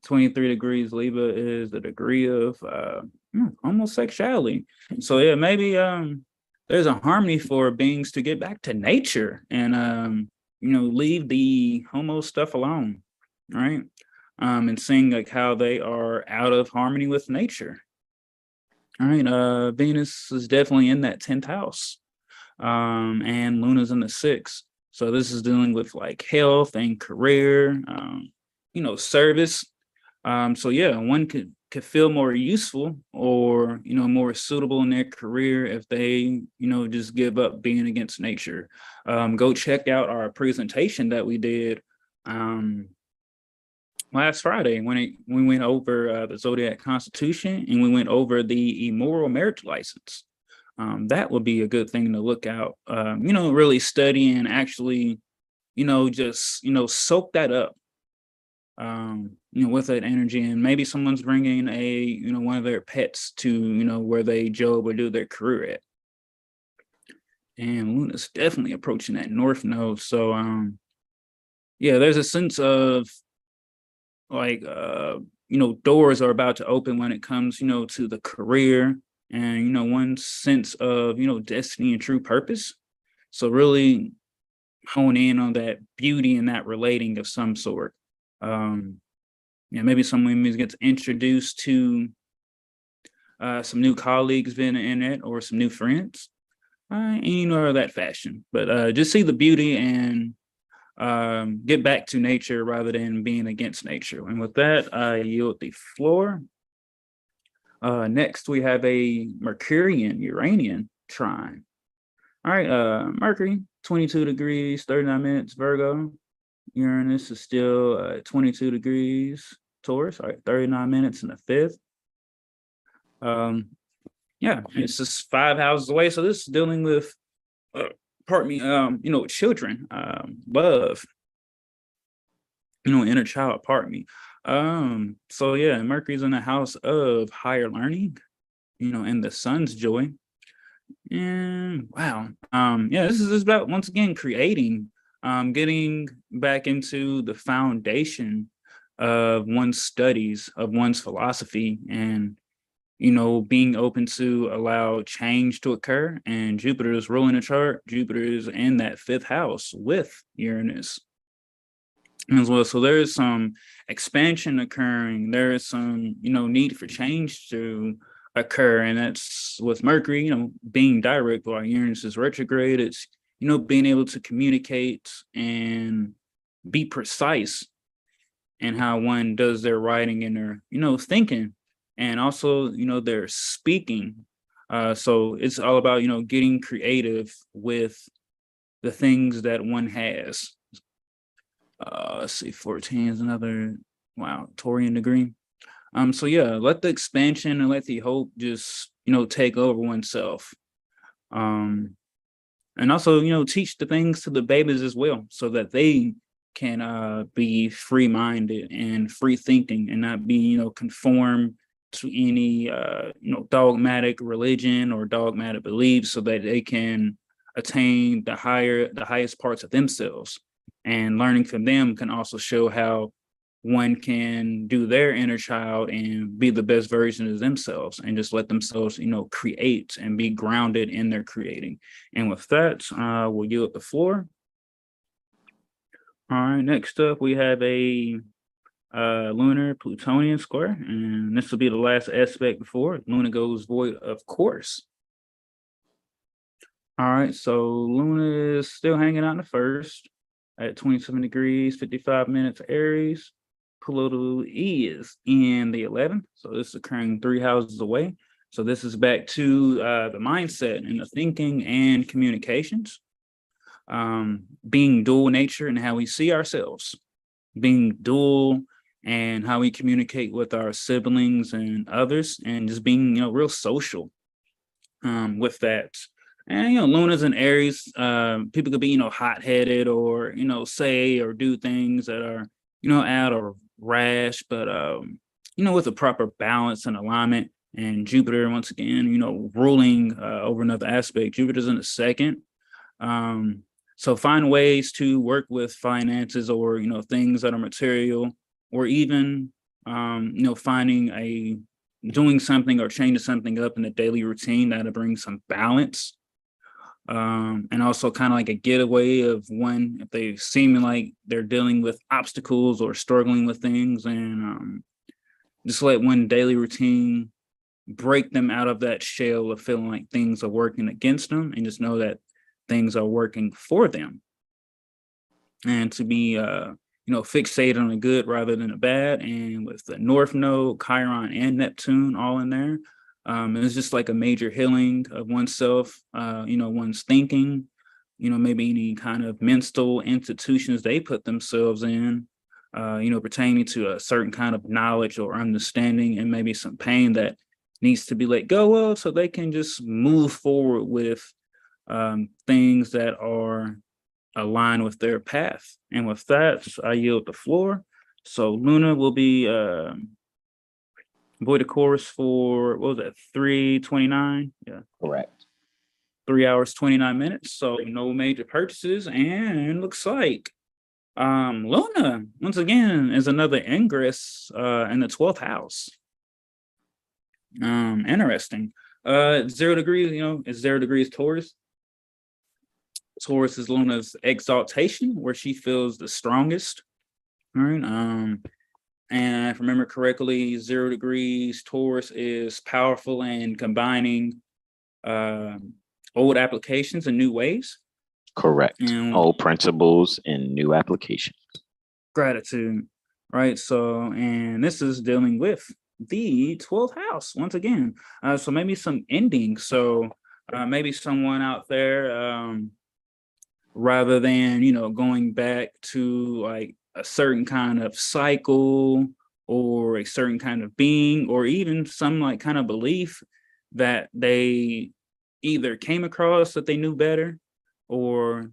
23 degrees Libra is the degree of homosexuality. So yeah, maybe there's a harmony for beings to get back to nature and leave the homo stuff alone, right? And seeing like how they are out of harmony with nature. All right, Venus is definitely in that 10th house, and Luna's in the 6th. So this is dealing with like health and career, service. So yeah, one could feel more useful or more suitable in their career if they just give up being against nature. Go check out our presentation that we did last Friday when we went over the Zodiac Constitution, and we went over the immoral marriage license. That would be a good thing to look out. Really study and actually, just soak that up. With that energy, and maybe someone's bringing a one of their pets to where they job or do their career at. And Luna's definitely approaching that north node. So yeah, there's a sense of like doors are about to open when it comes to the career, and one sense of destiny and true purpose. So really hone in on that beauty and that relating of some sort. Maybe someone gets introduced to some new colleagues via the internet or some new friends, and that fashion. But just see the beauty and get back to nature rather than being against nature. And with that, I yield the floor. Next, we have a Mercurian-Uranian trine. All right, Mercury, 22 degrees, 39 minutes, Virgo. Uranus is still 22 degrees, Taurus, all right, 39 minutes in the 5th. Yeah, it's just 5 houses away. So this is dealing with, children, love, inner child, So yeah, Mercury's in the house of higher learning, and the sun's joy. And wow. Yeah, this is about, once again, creating, getting back into the foundation of one's studies, of one's philosophy, and being open to allow change to occur. And Jupiter is ruling the chart. Jupiter is in that 5th house with Uranus as well. So there is some expansion occurring. There is some, need for change to occur. And that's with Mercury, being direct while Uranus is retrograde. It's, being able to communicate and be precise in how one does their writing and their, thinking. And also, their speaking. So it's all about, getting creative with the things that one has. Let's see, 14 is another, wow, Taurian degree. So yeah, let the expansion and let the hope just, take over oneself. And also, teach the things to the babies as well, so that they can be free-minded and free thinking and not be, conform to any, dogmatic religion or dogmatic beliefs, so that they can attain the highest parts of themselves. And learning from them can also show how one can do their inner child and be the best version of themselves, and just let themselves, create and be grounded in their creating. And with that, we'll yield the floor. All right, next up, we have a lunar Plutonian square, and this will be the last aspect before Luna goes void, of course. All right, so Luna is still hanging out in the 1st at 27 degrees, 55 minutes Aries. Pluto is in the 11th, so this is occurring 3 houses away. So this is back to the mindset and the thinking and communications, being dual nature and how we see ourselves, being dual and how we communicate with our siblings and others, and just being, real social with that. And, Luna's in Aries. People could be, hot-headed or, say or do things that are, out of rash, but, with a proper balance and alignment. And Jupiter, once again, ruling over another aspect. Jupiter's in the 2nd. So find ways to work with finances or, things that are material, or even, doing something or changing something up in the daily routine that'll bring some balance. And also kind of like a getaway of one, if they seem like they're dealing with obstacles or struggling with things, and just let one daily routine break them out of that shell of feeling like things are working against them, and just know that things are working for them. And to be, fixated on the good rather than the bad. And with the North Node, Chiron, and Neptune all in there, it's just like a major healing of oneself, one's thinking, maybe any kind of mental institutions they put themselves in, pertaining to a certain kind of knowledge or understanding, and maybe some pain that needs to be let go of, so they can just move forward with things that are aligned with their path. And with that, I yield the floor. So Luna will be void of course for, what was that, 3:29? Yeah, Correct. 3 hours 29 minutes. So no major purchases, and looks like Luna once again is another ingress in the 12th house. Interesting. 0 degrees, is 0 degrees Taurus. Taurus is Luna's exaltation, where she feels the strongest. All right. And if I remember correctly, 0 degrees Taurus is powerful and combining old applications in new ways. Correct. And old principles and new applications. Gratitude. Right. So, and this is dealing with the 12th house once again. So maybe some endings. So maybe someone out there, rather than, going back to like a certain kind of cycle or a certain kind of being, or even some like kind of belief that they either came across that they knew better, or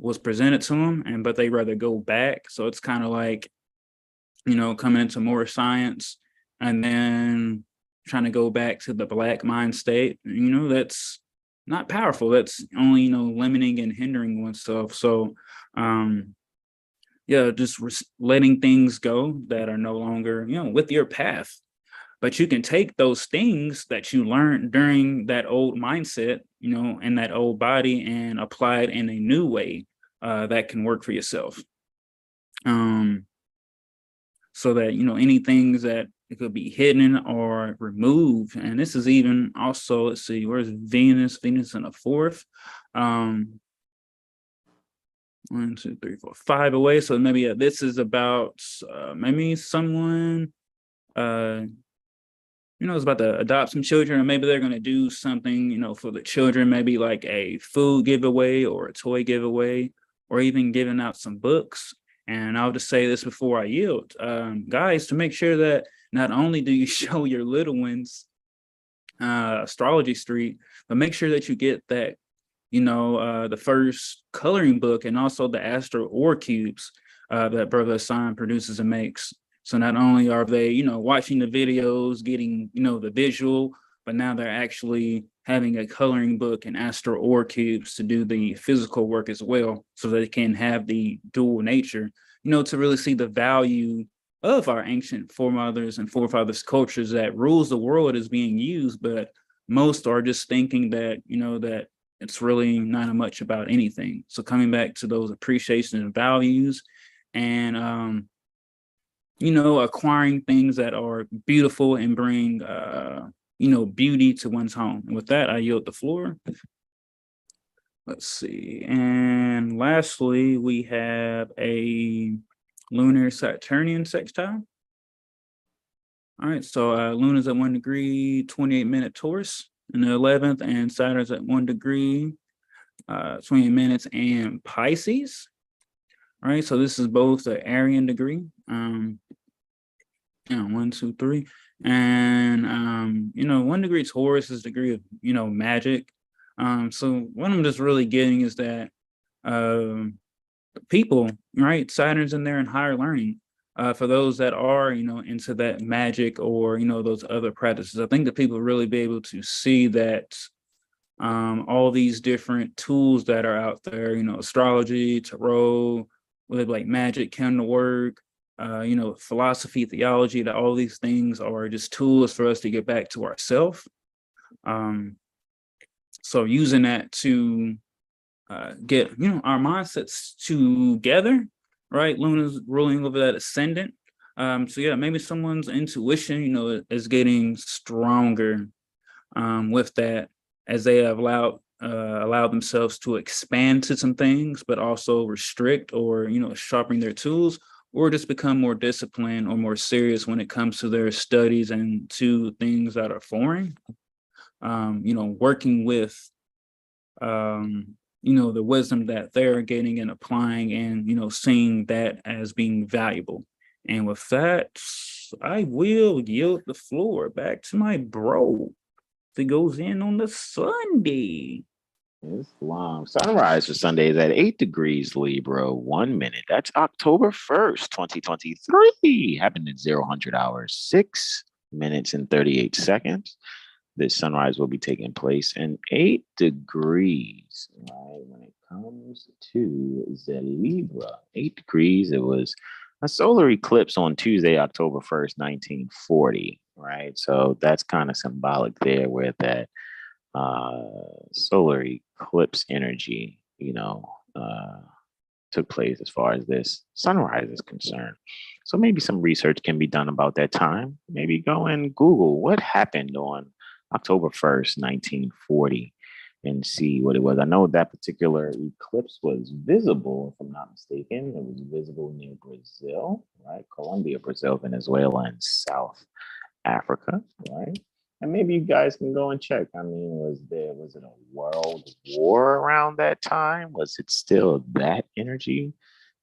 was presented to them, but they rather go back. So it's kind of like, coming into more science and then trying to go back to the black mind state. That's not powerful. That's only, limiting and hindering oneself. So yeah, just letting things go that are no longer, with your path. But you can take those things that you learned during that old mindset, and that old body, and apply it in a new way that can work for yourself. So that, any things that it could be hidden or removed. And this is even also, let's see, where's Venus? Venus in the fourth. 1, 2, 3, 4, 5 away. So maybe this is about maybe someone is about to adopt some children, or maybe they're going to do something, for the children, maybe like a food giveaway or a toy giveaway, or even giving out some books. And I'll just say this before I yield, guys, to make sure that not only do you show your little ones Astrology Street, but make sure that you get that, the first coloring book, and also the AstroCore cubes that Brother Hassan produces and makes. So not only are they, watching the videos, getting, the visual, but now they're actually having a coloring book and AstroCore cubes to do the physical work as well, so they can have the dual nature, to really see the value of our ancient foremothers and forefathers cultures that rules the world is being used. But most are just thinking that, that it's really not much about anything. So coming back to those appreciation and values, and acquiring things that are beautiful and bring, beauty to one's home. And with that, I yield the floor. Let's see. And lastly, we have a lunar Saturnian sextile. All right, so Luna's at 1 degree, 28-minute Taurus in the 11th, and Saturn's at 1 degree, 20 minutes, and Pisces. All right, so this is both the Aryan degree. 1, 2, 3. And 1 degree Taurus is degree of, magic. So what I'm just really getting is that people, right? Saturn's in there in higher learning. For those that are, into that magic, or, those other practices, I think that people really be able to see that all these different tools that are out there, astrology, tarot, whether like magic, candle work, philosophy, theology, that all these things are just tools for us to get back to ourselves. So using that to get, our mindsets together, right? Luna's ruling over that ascendant. So yeah, maybe someone's intuition, is getting stronger with that, as they have allowed themselves to expand to some things, but also restrict, or, sharpening their tools, or just become more disciplined or more serious when it comes to their studies and to things that are foreign. Working with, the wisdom that they're getting and applying, and, seeing that as being valuable. And with that, I will yield the floor back to my bro that goes in on the Sunday. Islam. Sunrise for Sunday is at 8 degrees Libra, 1 minute. That's October 1st, 2023. Happened at 0000 hours, 6 minutes and 38 seconds. This sunrise will be taking place in 8 degrees, right? When it comes to the Libra, 8 degrees, it was a solar eclipse on Tuesday, October 1st, 1940, right? So that's kind of symbolic there, where that solar eclipse energy, took place as far as this sunrise is concerned. So maybe some research can be done about that time. Maybe go and Google what happened on October 1st, 1940, and see what it was. I know that particular eclipse was visible, if I'm not mistaken. It was visible near Brazil, right? Colombia, Brazil, Venezuela, and South Africa, right? And maybe you guys can go and check. I mean, was it a world war around that time? Was it still that energy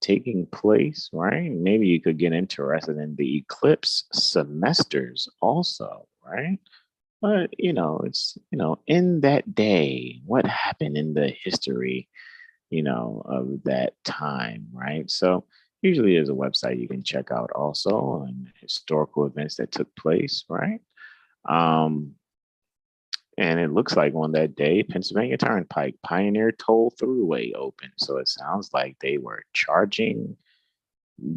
taking place, right? Maybe you could get interested in the eclipse semesters also, right? But, it's, in that day, what happened in the history, of that time, right? So usually there's a website you can check out also on historical events that took place, right? Um, and it looks like on that day, Pennsylvania Turnpike Pioneer Toll Thruway opened. So it sounds like they were charging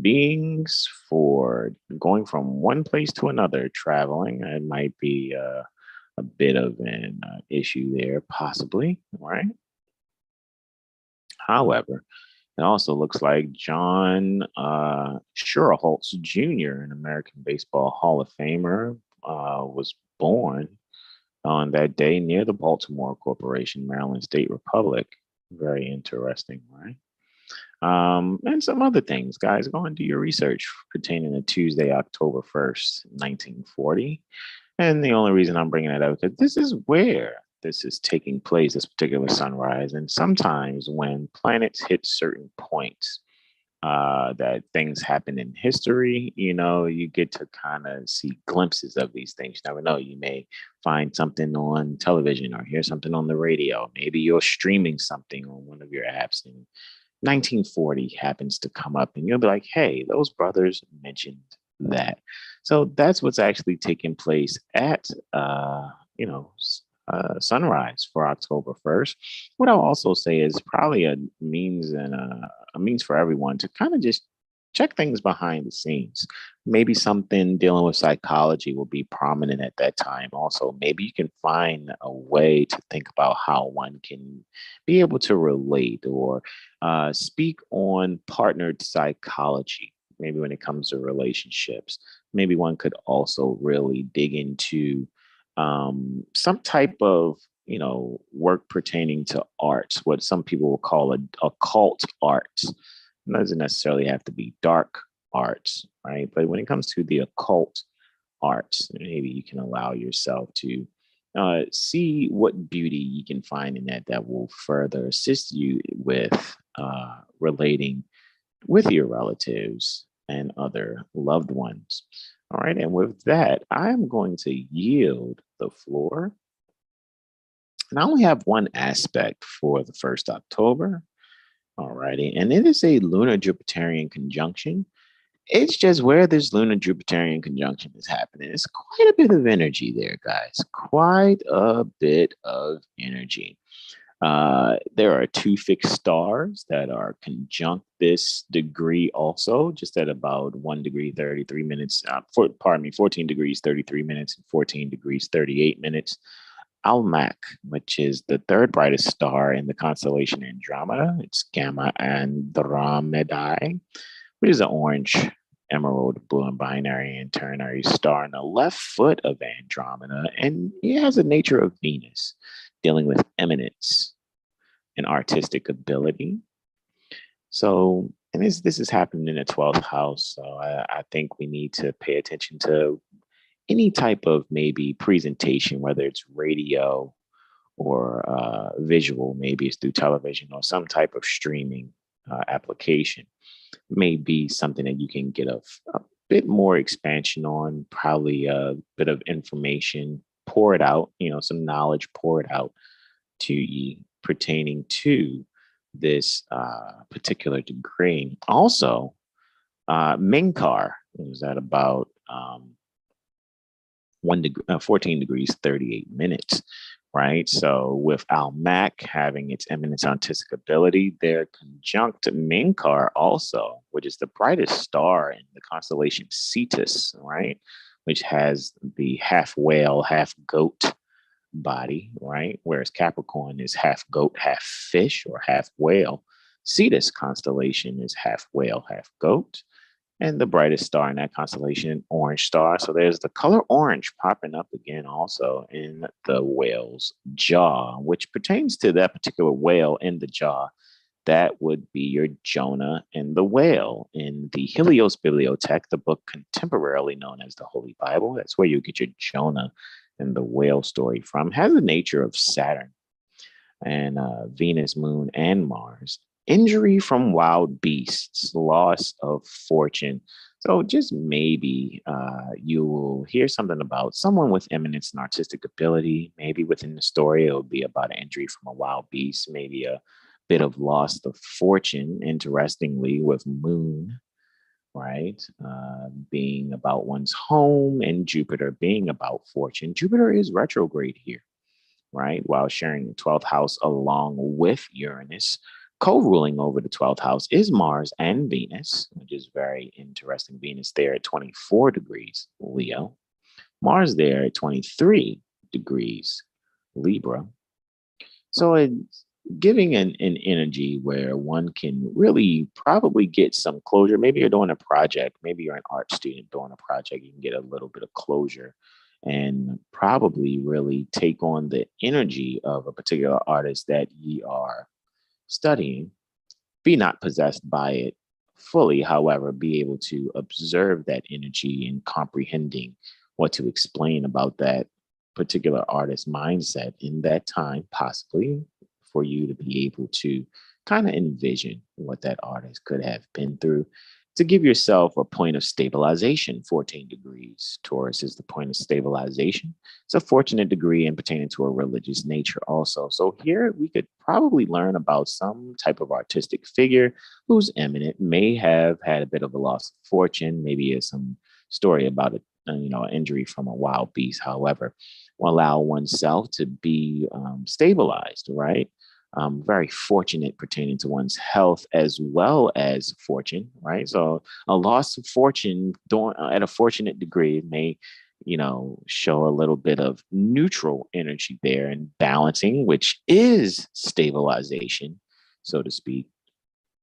beings for going from one place to another, traveling. It might be a bit of an issue there, possibly, right? However, it also looks like John Schuerholz Jr., an American Baseball Hall of Famer, was born on that day near the Baltimore Corporation, Maryland State Republic. Very interesting, right? And some other things, guys. Go and do your research pertaining to Tuesday, October 1st, 1940. And the only reason I'm bringing it up is because this is where this is taking place, this particular sunrise. And sometimes when planets hit certain points, that things happen in history, you get to kind of see glimpses of these things. You never know. You may find something on television or hear something on the radio. Maybe you're streaming something on one of your apps and 1940 happens to come up and you'll be like, hey, those brothers mentioned that. So that's what's actually taking place at, sunrise for October 1st. What I'll also say is probably a means and a means for everyone to kind of just check things behind the scenes. Maybe something dealing with psychology will be prominent at that time. Also, maybe you can find a way to think about how one can be able to relate or speak on partnered psychology. Maybe when it comes to relationships, maybe one could also really dig into some type of work pertaining to art, what some people will call occult art. It doesn't necessarily have to be dark arts, right? But when it comes to the occult arts, maybe you can allow yourself to see what beauty you can find in that will further assist you with relating with your relatives and other loved ones. All right. And with that, I'm going to yield the floor. And I only have one aspect for the 1st October. All righty. And it is a lunar Jupiterian conjunction. It's just where this lunar Jupiterian conjunction is happening. It's quite a bit of energy there, guys. Quite a bit of energy. There are 2 fixed stars that are conjunct this degree also, just at about 1 degree, 33 minutes, 14 degrees, 33 minutes, and 14 degrees, 38 minutes. Almach, which is the 3rd brightest star in the constellation Andromeda. It's Gamma Andromedae, which is an orange, emerald, blue, and binary and ternary star in the left foot of Andromeda. And it has a nature of Venus, dealing with eminence and artistic ability. So, and this is happening in the 12th house. So I think we need to pay attention to any type of maybe presentation, whether it's radio or visual, maybe it's through television or some type of streaming application, may be something that you can get a bit more expansion on, probably a bit of information, pour it out, some knowledge, pour it out to you pertaining to this particular degree. Also, Minkar is at about 14 degrees, 38 minutes, right? So with Almach having its eminence artistic ability, they're conjunct Minkar also, which is the brightest star in the constellation Cetus, right? Which has the half whale, half goat body, right? Whereas Capricorn is half goat, half fish, or half whale. Cetus constellation is half whale, half goat. And the brightest star in that constellation, orange star. So there's the color orange popping up again also in the whale's jaw, which pertains to that particular whale in the jaw. That would be your Jonah and the whale in the Helios Bibliothèque, the book contemporarily known as the Holy Bible. That's where you get your Jonah and the whale story from. Has the nature of Saturn and Venus, Moon, and Mars. injury from wild beasts, loss of fortune. So just maybe you will hear something about someone with eminence and artistic ability. Maybe within the story, it'll be about an injury from a wild beast, maybe a bit of loss of fortune, interestingly, with Moon, right? Being about one's home and Jupiter being about fortune. Jupiter is retrograde here, right? While sharing the 12th house along with Uranus. Co-ruling over the 12th house is Mars and Venus, which is very interesting. Venus there at 24 degrees Leo. Mars there at 23 degrees Libra. So it's giving an energy where one can really probably get some closure. Maybe you're doing a project, maybe you're an art student doing a project, you can get a little bit of closure and probably really take on the energy of a particular artist that ye are studying. Be not possessed by it fully, however, be able to observe that energy and comprehending what to explain about that particular artist mindset in that time, possibly for you to be able to kind of envision what that artist could have been through to give yourself a point of stabilization. 14 degrees Taurus is the point of stabilization. It's a fortunate degree and pertaining to a religious nature also. So here we could probably learn about some type of artistic figure who's eminent, may have had a bit of a loss of fortune, maybe some story about an injury from a wild beast. However, will allow oneself to be stabilized, right? Very fortunate pertaining to one's health as well as fortune, right? So a loss of fortune at a fortunate degree may, show a little bit of neutral energy there and balancing, which is stabilization, so to speak.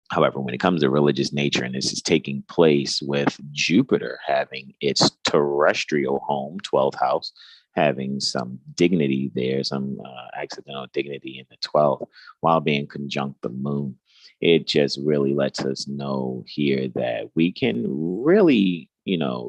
However, when it comes to religious nature, and this is taking place with Jupiter having its terrestrial home, 12th house, having some dignity there, some accidental dignity in the 12th, while being conjunct the moon, it just really lets us know here that we can really,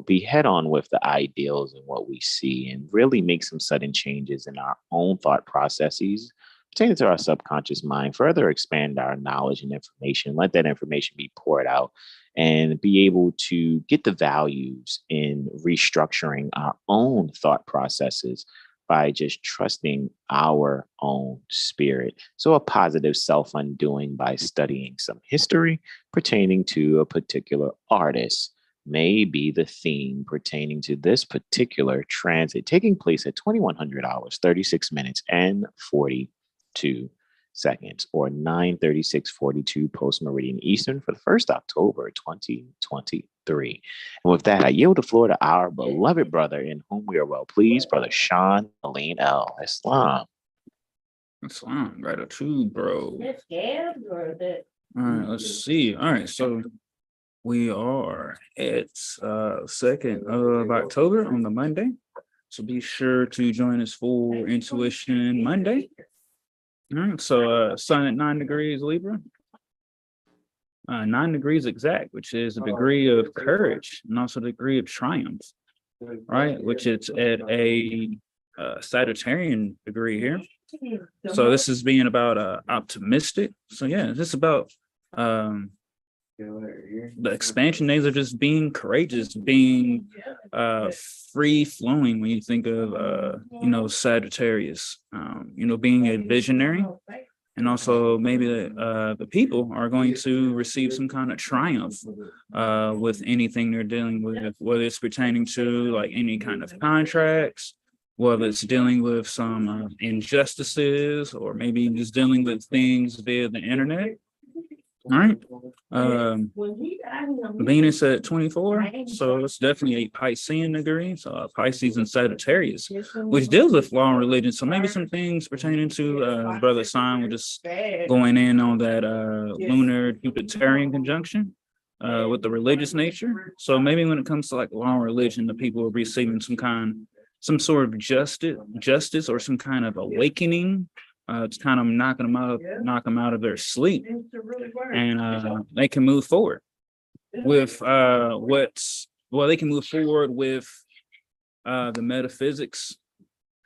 be head on with the ideals and what we see and really make some sudden changes in our own thought processes pertaining to our subconscious mind, further expand our knowledge and information, let that information be poured out, and be able to get the values in restructuring our own thought processes by just trusting our own spirit. So, a positive self undoing by studying some history pertaining to a particular artist may be the theme pertaining to this particular transit taking place at 2100 hours, 36 minutes, and 42 seconds, or 9:36:42 post meridian Eastern for the 1st October 2023. And with that, I yield the floor to our beloved brother in whom we are well pleased, Brother Sean Aline L. Islam. Islam, right too, bro. All right, let's see. All right, so we are at 2nd of October on the Monday. So be sure to join us for Intuition Monday. All right, so sun at 9 degrees Libra. 9 degrees exact, which is a degree of courage and also a degree of triumph, right? Which it's at a Sagittarian degree here. So this is being about optimistic. So yeah, this is about the expansion days are just being courageous, being free flowing when you think of Sagittarius, being a visionary. And also maybe the people are going to receive some kind of triumph with anything they're dealing with, whether it's pertaining to like any kind of contracts, whether it's dealing with some injustices, or maybe just dealing with things via the internet. All right. Venus at 24, so it's definitely a Piscean degree. So Pisces and Sagittarius, which deals with law and religion. So maybe some things pertaining to brother sign, we're just going in on that lunar Jupiterian conjunction with the religious nature. So maybe when it comes to like law and religion, the people are receiving some sort of justice or some kind of awakening. It's kind of knock them out of their sleep, and they can move forward with they can move forward with the metaphysics,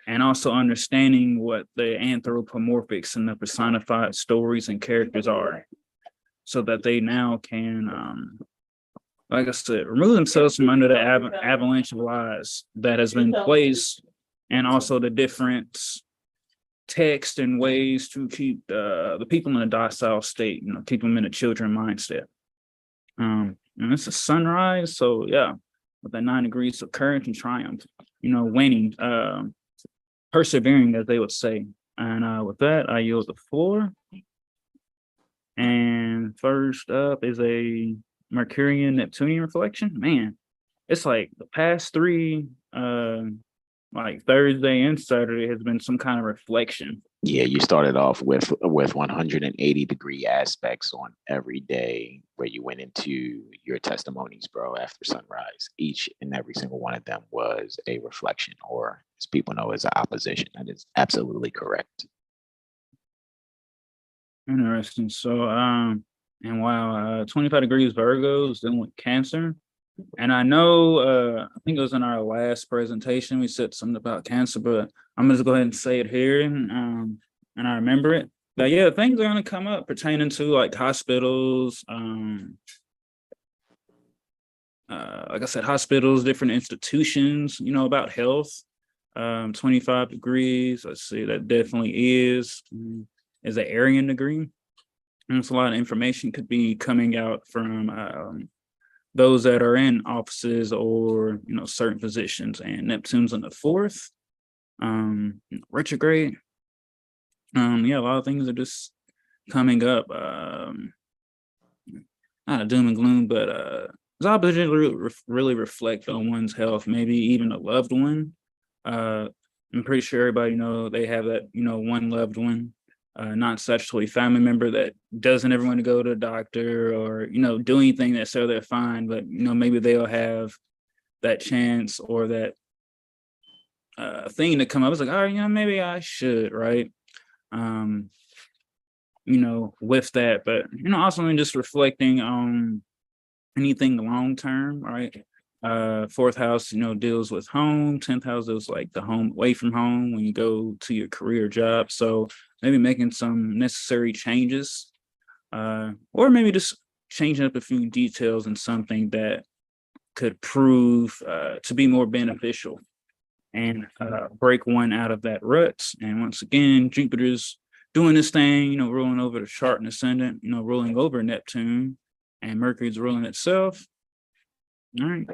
and also understanding what the anthropomorphics and the personified stories and characters are. so that they now can, like I said, remove themselves from under the avalanche of lies that has been placed, and also the different text and ways to keep the people in a docile state, keep them in a children mindset. And it's a sunrise, so yeah, with the 9 degrees of courage and triumph, winning, persevering, as they would say. And with that, I yield the floor. And first up is a Mercurian Neptunian reflection. Man, it's like the past 3, like Thursday and Saturday, has been some kind of reflection. Yeah, you started off with 180-degree aspects on every day where you went into your testimonies, bro, after sunrise. Each and every single one of them was a reflection, or as people know, as an opposition. That is absolutely correct. Interesting. So, and wow, 25 degrees Virgo is dealing with Cancer. And I know, I think it was in our last presentation, we said something about Cancer, but I'm just go ahead and say it here, and I remember it. But yeah, things are going to come up pertaining to like hospitals, like I said, hospitals, different institutions, about health. 25 degrees, let's see, that definitely is an Aryan degree. And it's a lot of information could be coming out from those that are in offices or certain positions. And Neptune's on the 4th, retrograde. Yeah, a lot of things are just coming up. Not a doom and gloom, but it's opportunity really reflect on one's health, maybe even a loved one. I'm pretty sure everybody they have that one loved one, not statutorily family member that doesn't ever want to go to a doctor or do anything that so they're fine, but maybe they'll have that chance or that thing to come up. It's like, all right, maybe I should, right? With that, but also just reflecting on anything long term, right? 4th house, deals with home. 10th house deals like the home away from home when you go to your career job. So maybe making some necessary changes, or maybe just changing up a few details in something that could prove to be more beneficial and break one out of that rut. And once again, Jupiter's doing this thing, ruling over the chart and ascendant, ruling over Neptune, and Mercury's ruling itself. All right.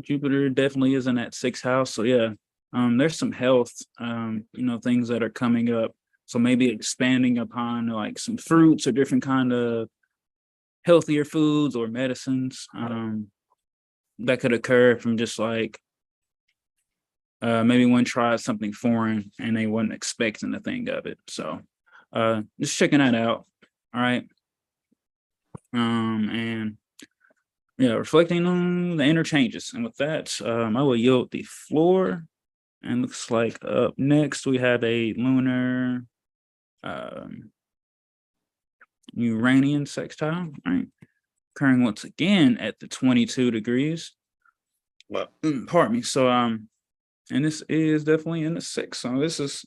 Jupiter definitely is in that 6th house. So yeah, there's some health, things that are coming up. So maybe expanding upon like some fruits or different kind of healthier foods or medicines that could occur from just like maybe one tried something foreign and they wasn't expecting a thing of it. So just checking that out. All right. And yeah, reflecting on the inner changes. And with that, I will yield the floor. And looks like up next we have a lunar Uranian sextile, right? Occurring once again at the 22 degrees. Well, pardon me. So and this is definitely in the 6th. So this is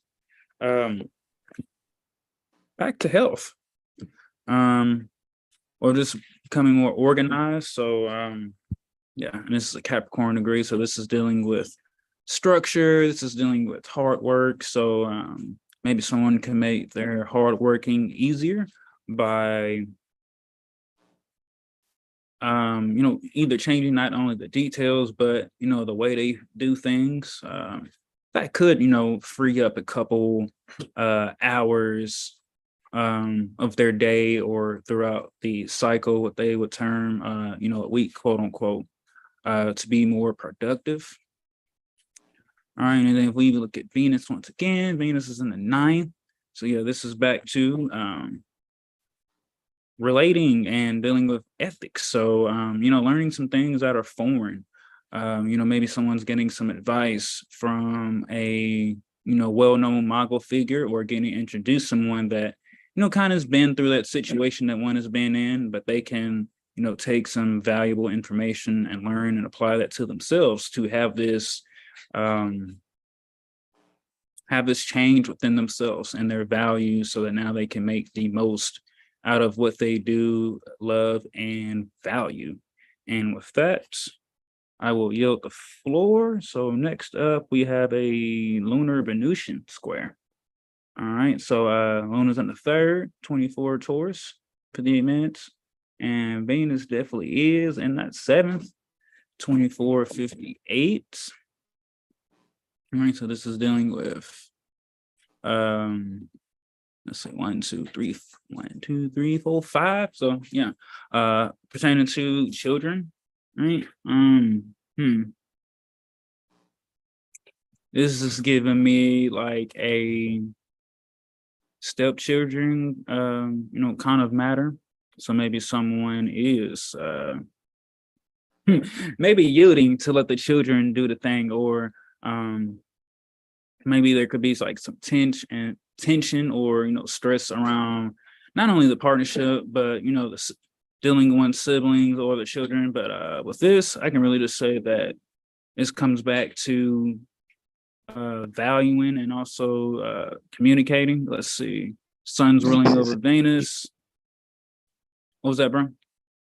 back to health. Or just becoming more organized. So yeah, and this is a Capricorn degree. So this is dealing with structure. This is dealing with hard work. So maybe someone can make their hard working easier by either changing not only the details, but the way they do things. That could free up a couple hours of their day or throughout the cycle, what they would term a week, quote unquote, to be more productive. All right, and then if we look at Venus once again, Venus is in the 9th. So yeah, this is back to relating and dealing with ethics. So learning some things that are foreign. Maybe someone's getting some advice from a well-known Mogul figure, or getting introduced someone that kind of has been through that situation that one has been in, but they can take some valuable information and learn and apply that to themselves to have this change within themselves and their values, so that now they can make the most out of what they do, love, and value. And with that, I will yield the floor. So next up, we have a lunar Venusian square. All right, so Luna's on the third, 24 Taurus, 58 minutes. And Venus definitely is in that seventh, 24:58. All right, so this is dealing with let's see, 1, 2, 3, 1, 2, 3, 4, 5. So yeah, pertaining to children, right? This is giving me like a stepchildren, kind of matter. So maybe someone is maybe yielding to let the children do the thing, or maybe there could be like some tension or stress around not only the partnership, but dealing with one's siblings or the children. But with this, I can really just say that this comes back to valuing and also communicating. Let's see, Sun's ruling over Venus. What was that, bro?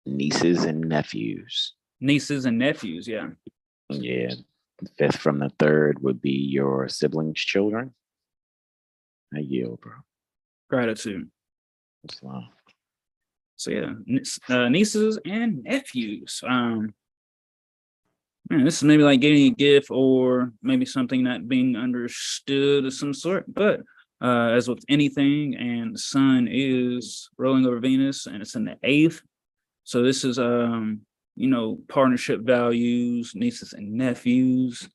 Nieces and nephews. Nieces and nephews, yeah. Yeah. The fifth from the third would be your siblings' children. I yield, bro. Gratitude. Wow. So yeah, nieces and nephews. Man, this is maybe like getting a gift or maybe something not being understood of some sort. But as with anything, and the sun is rolling over Venus and it's in the eighth. So this is partnership values, nieces and nephews.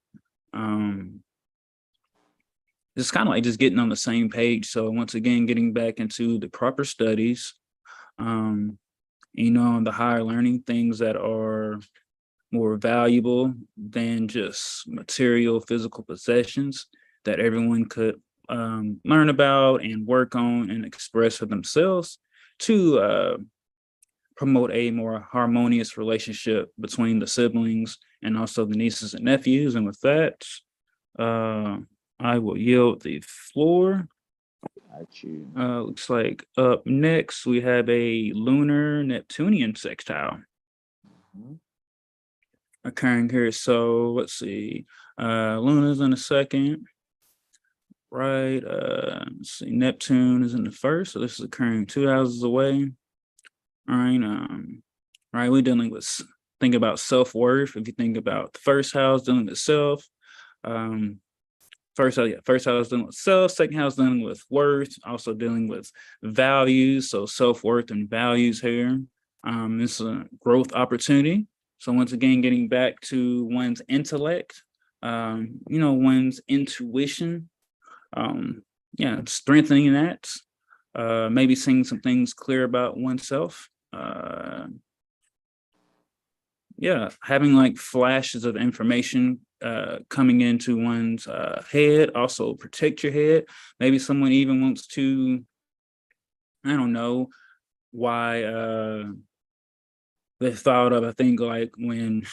It's kind of like just getting on the same page. So once again, getting back into the proper studies, the higher learning, things that are more valuable than just material physical possessions that everyone could learn about and work on and express for themselves to promote a more harmonious relationship between the siblings and also the nieces and nephews. And with that, I will yield the floor. Looks like up next we have a lunar Neptunian sextile occurring here. So let's see, Luna's in the second, right? Let's see, Neptune is in the first, so this is occurring 2 houses away. All right, right, we're dealing with, think about self-worth. If you think about the first house dealing with self, first house dealing with self, second house dealing with worth, also dealing with values. So self-worth and values here. This is a growth opportunity. So once again, getting back to one's intellect, one's intuition, strengthening that, maybe seeing some things clear about oneself. Having like flashes of information coming into one's head. Also protect your head. Maybe someone even wants to, I don't know why they thought of, I think, like when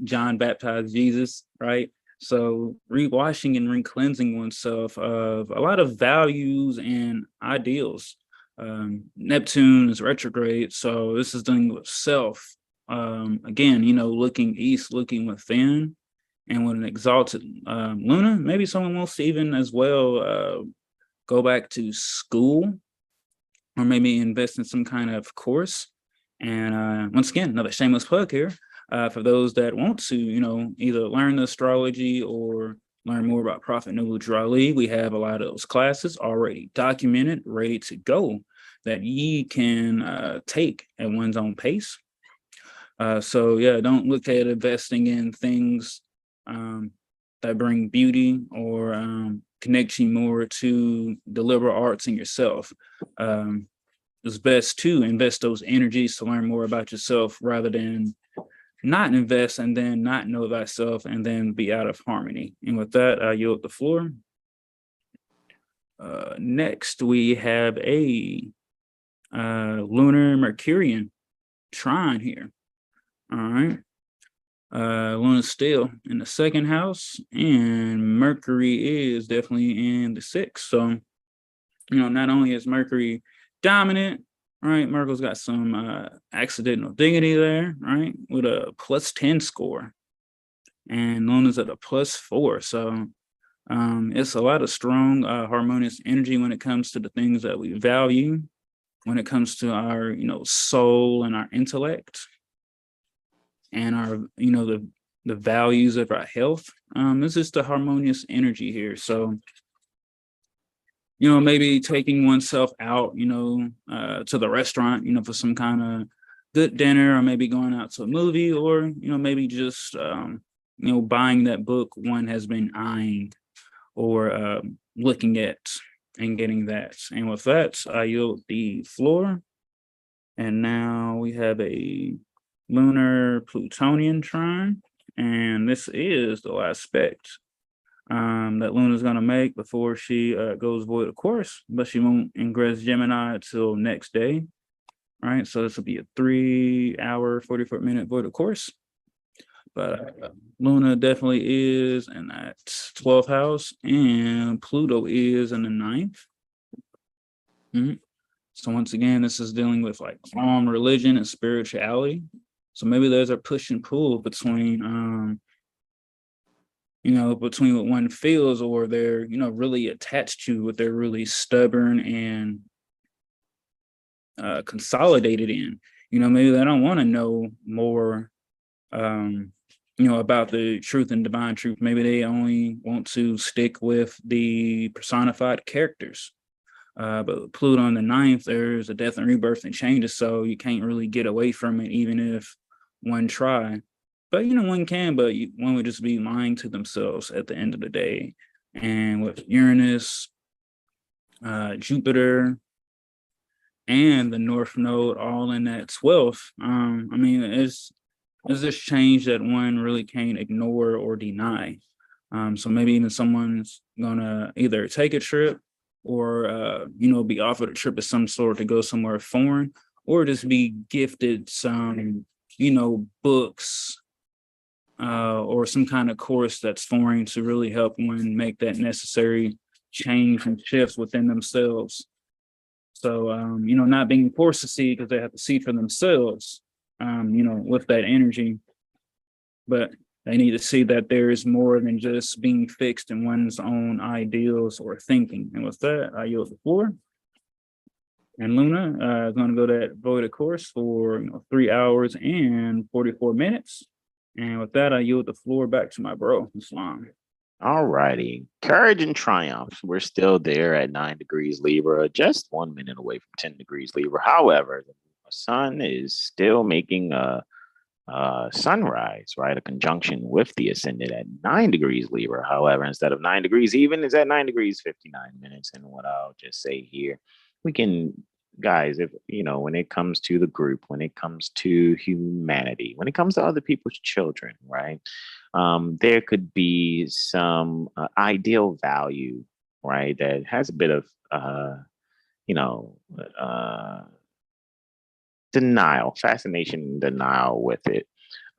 John baptized Jesus, right? So rewashing and re-cleansing oneself of a lot of values and ideals. Neptune is retrograde, so this is dealing with self. Again, looking east, looking within, and with an exalted Luna, maybe someone wants to even as well go back to school or maybe invest in some kind of course. And once again, another shameless plug here for those that want to, either learn astrology or learn more about Prophet Noble Ali. We have a lot of those classes already documented, ready to go, that ye can take at one's own pace. Don't look at investing in things that bring beauty or connect you more to the liberal arts in yourself. It's best to invest those energies to learn more about yourself rather than not invest and then not know thyself and then be out of harmony. And with that, I yield the floor. Next, we have a lunar Mercurian trine here. All right. Luna's still in the second house, and Mercury is definitely in the sixth. So, not only is Mercury dominant, right? Merkel's got some accidental dignity there, right? With a +10 score. And Luna's at a +4. So it's a lot of strong, harmonious energy when it comes to the things that we value, when it comes to our, soul and our intellect and our, the values of our health. It's just a harmonious energy here. So, maybe taking oneself out, to the restaurant, for some kind of good dinner, or maybe going out to a movie, or, maybe just, buying that book one has been eyeing or looking at and getting that. And with that, I yield the floor. And now we have a lunar Plutonian trine. And this is the last aspect that Luna's going to make before she goes void of course, but she won't ingress Gemini until next day. Right. So this will be a 3-hour, 44-minute void of course. But Luna definitely is in that 12th house, and Pluto is in the 9th. So once again, this is dealing with like religion and spirituality. So maybe there's a push and pull between, between what one feels or they're, really attached to, what they're really stubborn and consolidated in. Maybe they don't want to know more, about the truth and divine truth. Maybe they only want to stick with the personified characters. But Pluto on the 9th, there's a death and rebirth and changes, so you can't really get away from it, even if one try. But one can, but one would just be lying to themselves at the end of the day. And with Uranus, Jupiter, and the North Node all in that 12th, it's this change that one really can't ignore or deny. So maybe even someone's gonna either take a trip or be offered a trip of some sort to go somewhere foreign, or just be gifted some, books or some kind of course that's foreign to really help one make that necessary change and shifts within themselves. So, not being forced to see because they have to see for themselves, with that energy. But they need to see that there is more than just being fixed in one's own ideals or thinking. And with that, I yield the floor. And Luna is going to go that void of course for 3 hours and 44 minutes. And with that, I yield the floor back to my bro, Islam. All righty. Courage and triumph. We're still there at 9 degrees Libra, just 1 minute away from 10 degrees Libra. However, the sun is still making a sunrise, right? A conjunction with the ascendant at 9 degrees Libra. However, instead of 9 degrees even, it's at 9 degrees 59 minutes. And what I'll just say here, we can, guys, if when it comes to the group, when it comes to humanity, when it comes to other people's children, right? There could be some ideal value, right? That has a bit of, denial, fascination, and denial with it.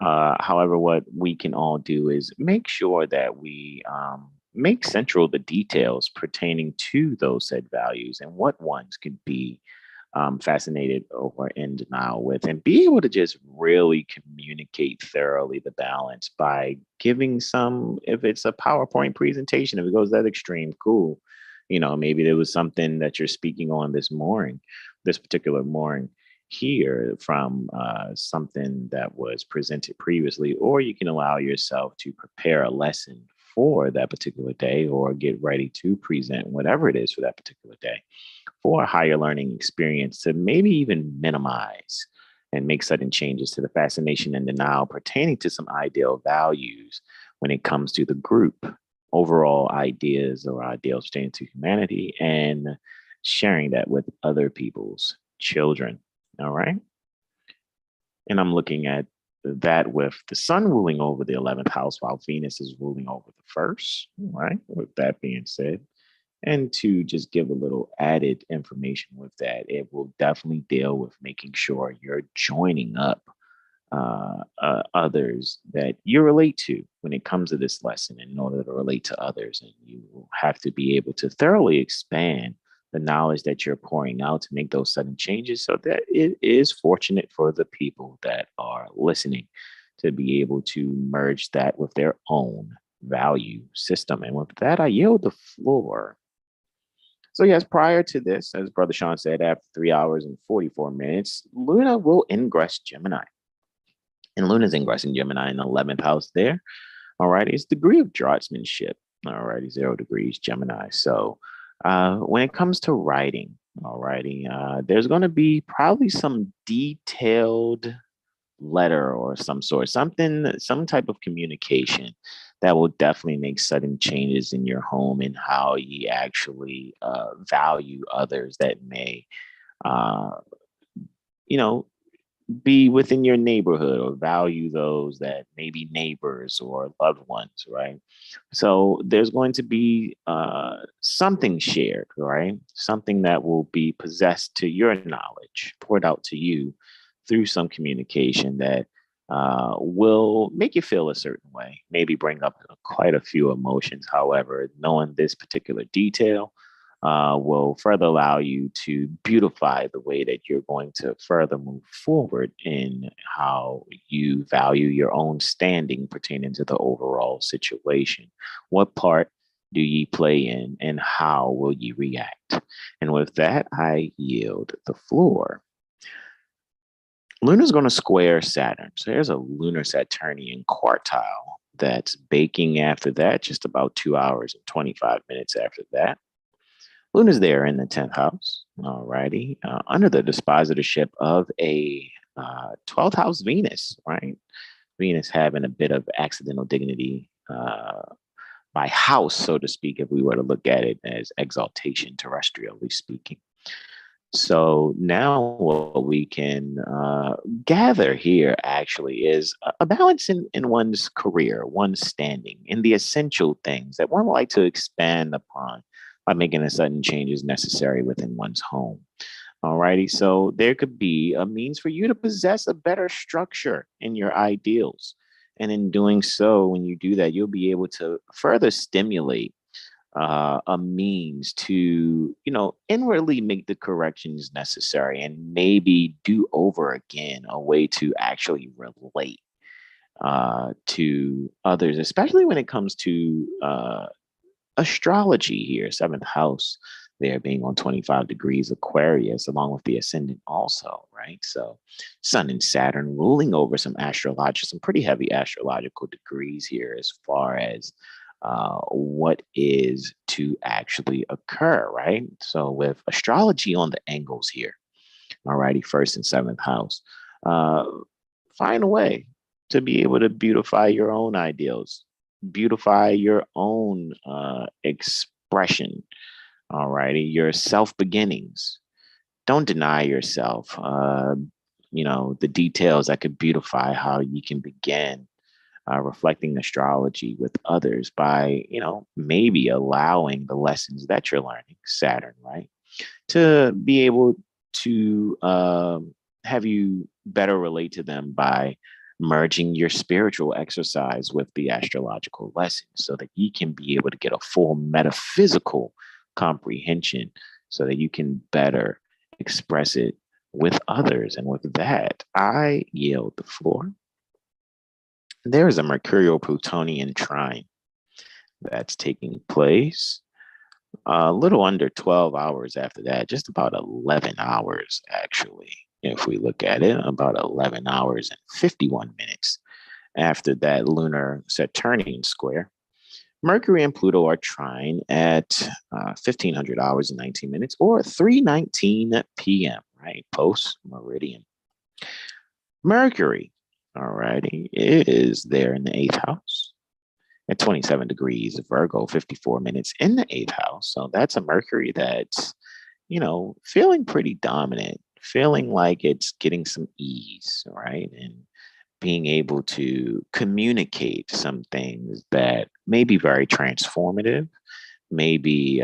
However, what we can all do is make sure that we make central the details pertaining to those said values and what ones could be fascinated or in denial with, and be able to just really communicate thoroughly the balance by giving some, if it's a PowerPoint presentation, if it goes that extreme, cool. Maybe there was something that you're speaking on this particular morning here from something that was presented previously, or you can allow yourself to prepare a lesson for that particular day or get ready to present whatever it is for that particular day for a higher learning experience to maybe even minimize and make sudden changes to the fascination and denial pertaining to some ideal values when it comes to the group overall ideas or ideals pertaining to humanity, and sharing that with other people's children. All right. And I'm looking at that with the sun ruling over the 11th house while Venus is ruling over the first. Right. With that being said, and to just give a little added information with that, it will definitely deal with making sure you're joining up others that you relate to when it comes to this lesson in order to relate to others. And you will have to be able to thoroughly expand the knowledge that you're pouring out to make those sudden changes. So that it is fortunate for the people that are listening to be able to merge that with their own value system. And with that, I yield the floor. So yes, prior to this, as Brother Sean said, after 3 hours and 44 minutes, Luna will ingress Gemini. And Luna's ingressing Gemini in the 11th house there. All right, it's degree of draughtsmanship. All righty, 0 degrees Gemini. So when it comes to writing, all righty, there's going to be probably some detailed letter or some sort, something, some type of communication that will definitely make sudden changes in your home and how you actually value others that may, uh, you know, be within your neighborhood or value those that may be neighbors or loved ones, right? So there's going to be something shared, right? Something that will be possessed to your knowledge, poured out to you through some communication that will make you feel a certain way, maybe bring up quite a few emotions. However, knowing this particular detail will further allow you to beautify the way that you're going to further move forward in how you value your own standing pertaining to the overall situation. What part do ye play in, and how will ye react? And with that, I yield the floor. Luna's going to square Saturn. So there's a lunar Saturnian quartile that's baking after that, just about 2 hours and 25 minutes after that. Luna's there in the 10th house, all righty, under the dispositorship of a 12th house Venus, right? Venus having a bit of accidental dignity by house, so to speak, if we were to look at it as exaltation, terrestrially speaking. So now what we can gather here actually is a balance in one's career, one's standing, in the essential things that one would like to expand upon by making the sudden changes necessary within one's home. All righty. So there could be a means for you to possess a better structure in your ideals. And in doing so, when you do that, you'll be able to further stimulate a means to, inwardly make the corrections necessary and maybe do over again a way to actually relate to others, especially when it comes to astrology here, 7th house, there being on 25 degrees Aquarius, along with the ascendant also, right? So Sun and Saturn ruling over some pretty heavy astrological degrees here as far as what is to actually occur, right? So with astrology on the angles here, all righty, 1st and 7th house, find a way to be able to beautify your own ideals, beautify your own expression, all righty, your self beginnings. Don't deny yourself, the details that could beautify how you can begin reflecting astrology with others by, maybe allowing the lessons that you're learning, Saturn, right, to be able to have you better relate to them by merging your spiritual exercise with the astrological lessons so that you can be able to get a full metaphysical comprehension so that you can better express it with others. And with that, I yield the floor. There is a Mercurial Plutonian trine that's taking place a little under 12 hours after that, just about 11 hours, actually. If we look at it, about 11 hours and 51 minutes after that lunar Saturnian square. Mercury and Pluto are trine at 1500 hours and 19 minutes or 3:19 p.m., right? Post meridian. Mercury, all righty, is there in the 8th house at 27 degrees Virgo, 54 minutes in the 8th house. So that's a Mercury that's, feeling pretty dominant, feeling like it's getting some ease, right? And being able to communicate some things that may be very transformative, maybe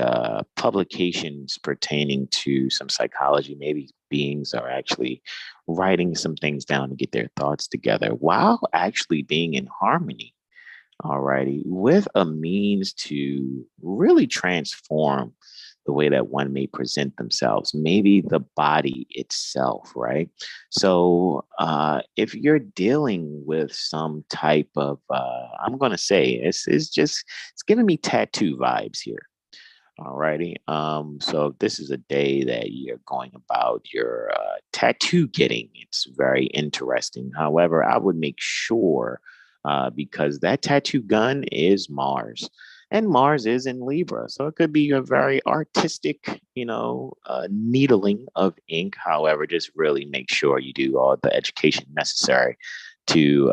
publications pertaining to some psychology, maybe beings are actually writing some things down to get their thoughts together while actually being in harmony, alrighty, with a means to really transform the way that one may present themselves, maybe the body itself, right? So if you're dealing with some type of, I'm going to say, it's giving me tattoo vibes here. Alrighty. So this is a day that you're going about your tattoo getting. It's very interesting. However, I would make sure because that tattoo gun is Mars. And Mars is in Libra. So it could be a very artistic, needling of ink. However, just really make sure you do all the education necessary to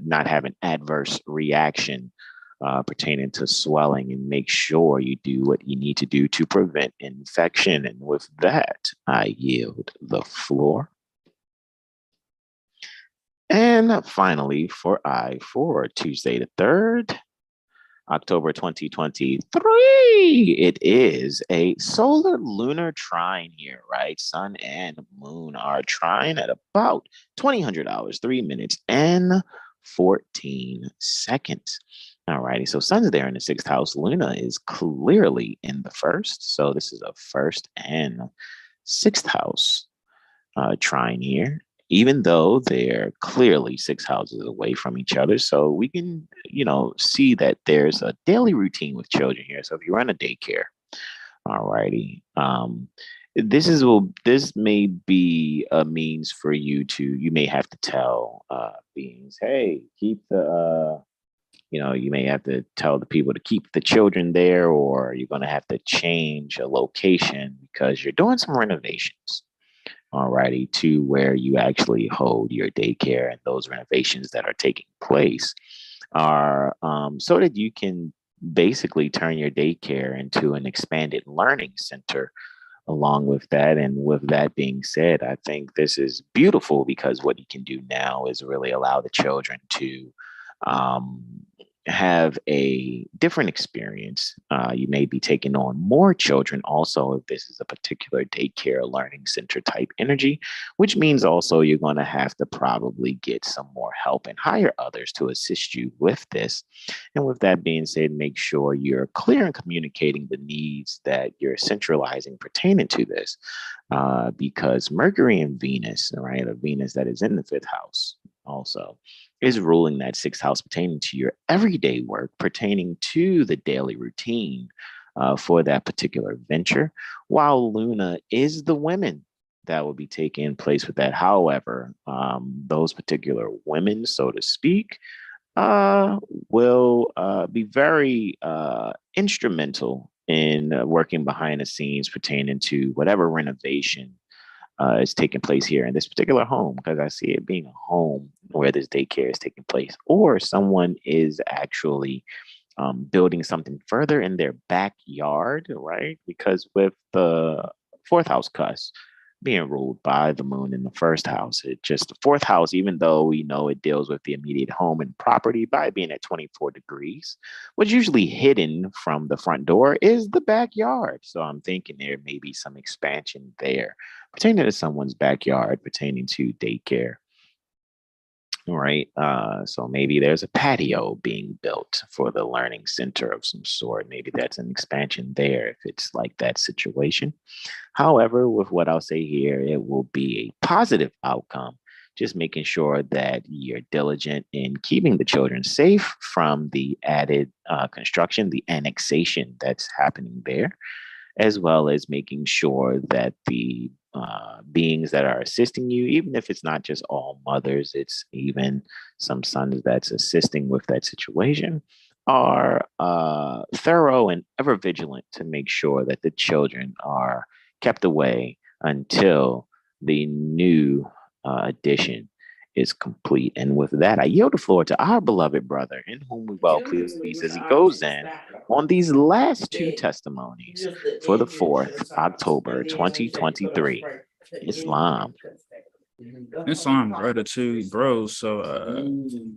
not have an adverse reaction pertaining to swelling, and make sure you do what you need to do to prevent infection. And with that, I yield the floor. And finally, for Tuesday the 3rd, October 2023, it is a solar lunar trine here, right? Sun and moon are trine at about 2000 hours, 3 minutes and 14 seconds. All righty, so sun's there in the 6th house. Luna is clearly in the 1st. So this is a 1st and 6th house trine here, even though they're clearly 6 houses away from each other. So we can, see that there's a daily routine with children here. So if you run a daycare, all righty, this may be a means for you may have to tell beings, hey, keep the you may have to tell the people to keep the children there, or you're going to have to change a location because you're doing some renovations, alrighty, to where you actually hold your daycare. And those renovations that are taking place are so that you can basically turn your daycare into an expanded learning center along with that. And with that being said, I think this is beautiful because what you can do now is really allow the children to um, have a different experience. You may be taking on more children also if this is a particular daycare learning center type energy, which means also you're going to have to probably get some more help and hire others to assist you with this. And with that being said, make sure you're clear in communicating the needs that you're centralizing pertaining to this, because Mercury and Venus, right, a Venus that is in the 5th house also, is ruling that 6th house pertaining to your everyday work, pertaining to the daily routine for that particular venture, while Luna is the women that will be taking place with that. However, those particular women, so to speak, will be very instrumental in working behind the scenes pertaining to whatever renovation is taking place here in this particular home, because I see it being a home where this daycare is taking place, or someone is actually building something further in their backyard, right? Because with the 4th house cusp being ruled by the moon in the 1st house, it just the 4th house, even though we know it deals with the immediate home and property by being at 24 degrees, what's usually hidden from the front door is the backyard. So I'm thinking there may be some expansion there pertaining to someone's backyard, pertaining to daycare. Right. So maybe there's a patio being built for the learning center of some sort. Maybe that's an expansion there if it's like that situation. However, with what I'll say here, it will be a positive outcome. Just making sure that you're diligent in keeping the children safe from the added construction, the annexation that's happening there, as well as making sure that the beings that are assisting you, even if it's not just all mothers, it's even some sons that's assisting with that situation, are thorough and ever vigilant to make sure that the children are kept away until the new addition is complete. And with that, I yield the floor to our beloved brother, in whom we well please, as he goes in on these last 2 testimonies for the 4th, October 2023. Islam. Islam gratitude, bro. So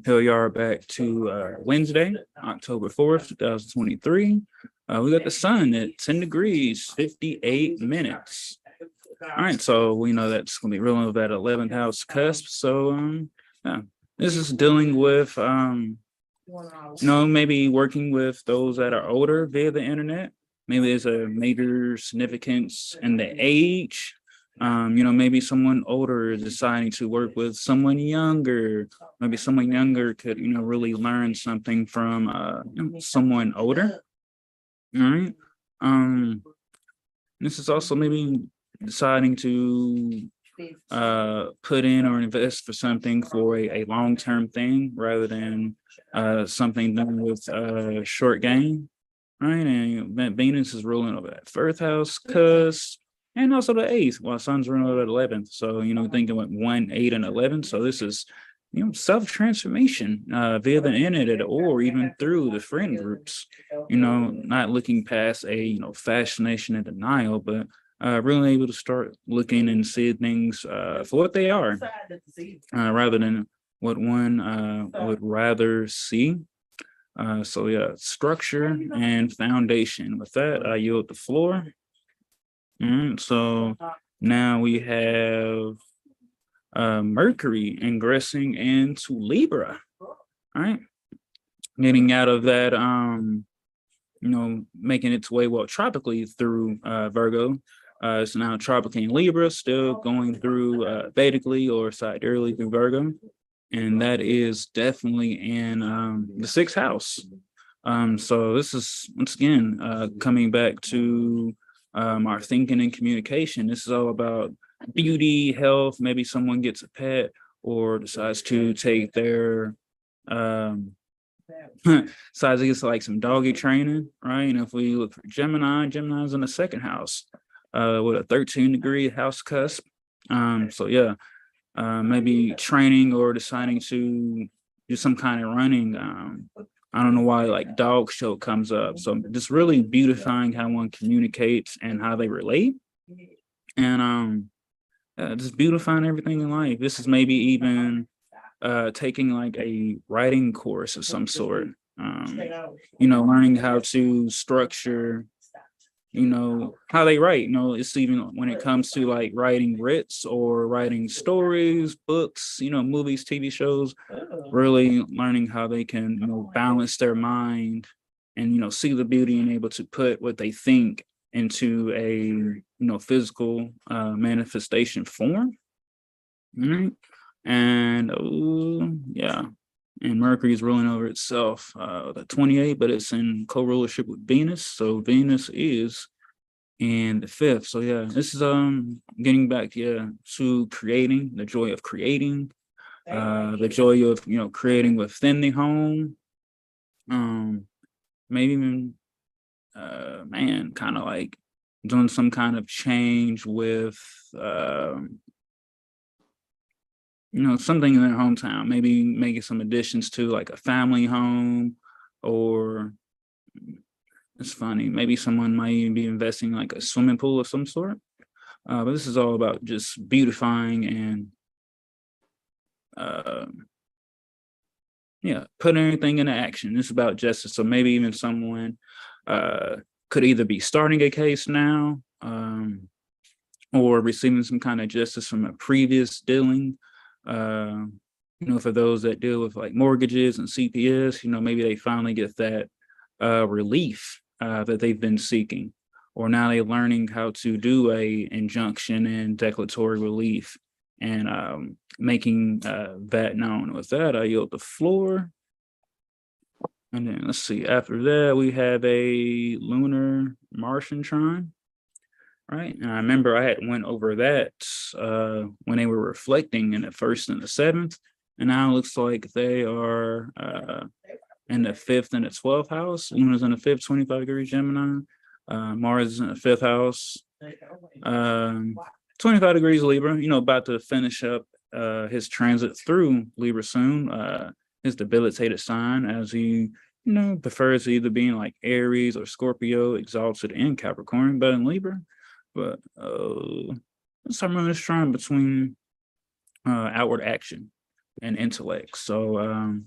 here we are back to Wednesday, October 4th, 2023. We got the sun at 10 degrees, 58 minutes. All right, so we know that's going to be ruling with that 11th house cusp. So yeah, this is dealing with maybe working with those that are older via the internet, maybe there's a major significance in the age. Maybe someone older is deciding to work with someone younger. Maybe someone younger could, really learn something from someone older. All right. This is also maybe deciding to put in or invest for something for a long-term thing rather than something done with short gain. Right. And Venus is ruling over that first house, cusp, and also the eighth, while Sun's ruling over the 11th. So, thinking with 1, 8, and 11. So this is, self-transformation via the internet or even through the friend groups, not looking past a, fascination and denial, but really able to start looking and see things for what they are rather than what one would rather see. So yeah, structure and foundation. With that, I yield the floor. So now we have Mercury ingressing into Libra. All right, getting out of that, making its way tropically through Virgo. It's now tropically in Libra, still going through Vedically or sidereally through Virgo. And that is definitely in the 6th house. So this is, once again, coming back to our thinking and communication. This is all about beauty, health. Maybe someone gets a pet or decides to take their, decides to get like some doggy training, right? And if we look for Gemini's in the 2nd house with a 13-degree house cusp. So yeah. Maybe training or deciding to do some kind of running. I don't know why like dog show comes up. So just really beautifying how one communicates and how they relate. And just beautifying everything in life. This is maybe even taking like a writing course of some sort. Learning how to structure how they write. It's even when it comes to like writing writs or writing stories, books, movies, TV shows, really learning how they can balance their mind and see the beauty and able to put what they think into a physical manifestation form. Right. And yeah, and Mercury is ruling over itself the 28th, but it's in co-rulership with Venus. So Venus is in the 5th. So yeah, this is getting back to creating, the joy of creating, the joy of creating within the home. Maybe even kind of like doing some kind of change with something in their hometown, maybe making some additions to like a family home, or it's funny, maybe someone might even be investing like a swimming pool of some sort. But this is all about just beautifying and putting everything into action. It's about justice. So maybe even someone could either be starting a case now or receiving some kind of justice from a previous dealing. For those that deal with like mortgages and CPS, maybe they finally get that relief that they've been seeking, or now they're learning how to do a injunction and declaratory relief and making that known. With that, I yield the floor. And then let's see, after that, we have a lunar Martian trine. Right. And I remember I had went over that when they were reflecting in the 1st and the 7th. And now it looks like they are in the 5th and the 12th house. Luna's in the 5th, 25 degrees Gemini. Mars is in the 5th house. 25 degrees Libra, about to finish up his transit through Libra soon. His debilitated sign, as he prefers to either being like Aries or Scorpio, exalted in Capricorn, but in Libra. But let's talk about this trine between outward action and intellect. So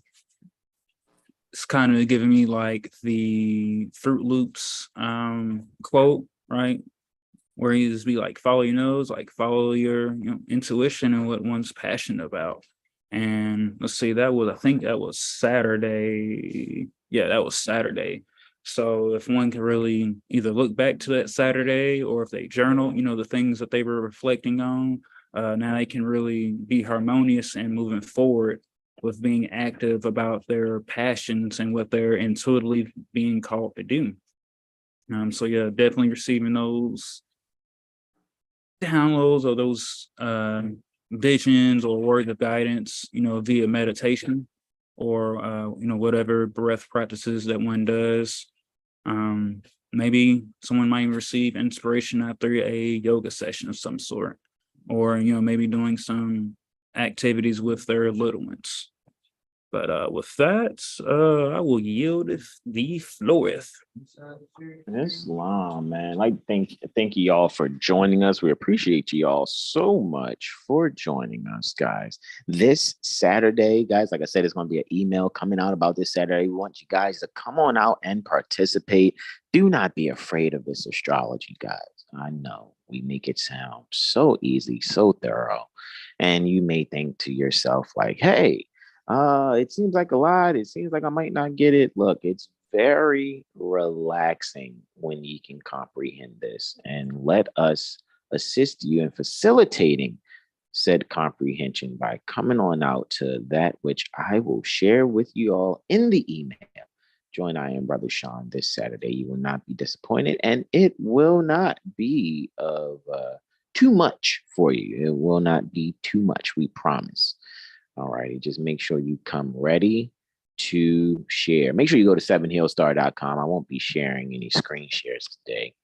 it's kind of giving me like the Fruit Loops quote, right? Where you just be like, follow your nose, like follow your intuition and what one's passionate about. And let's see, I think that was Saturday. Yeah, that was Saturday. So if one can really either look back to that Saturday, or if they journal, the things that they were reflecting on, now they can really be harmonious and moving forward with being active about their passions and what they're intuitively being called to do. So yeah, definitely receiving those downloads or those visions or words of guidance, via meditation or whatever breath practices that one does. Maybe someone might receive inspiration after a yoga session of some sort, or maybe doing some activities with their little ones. But with that, I will yield the floor. Islam, man. Like, thank you all for joining us. We appreciate you all so much for joining us, guys. This Saturday, guys, like I said, it's going to be an email coming out about this Saturday. We want you guys to come on out and participate. Do not be afraid of this astrology, guys. I know we make it sound so easy, so thorough. And you may think to yourself, like, hey, it seems like a lot. It seems like I might not get it. Look, it's very relaxing when you can comprehend this, and let us assist you in facilitating said comprehension by coming on out to that which I will share with you all in the email. Join I Am Brother Sean this Saturday. You will not be disappointed, and it will not be of too much for you. It will not be too much, we promise. All righty, just make sure you come ready to share. Make sure you go to 7hillstar.com. I won't be sharing any screen shares today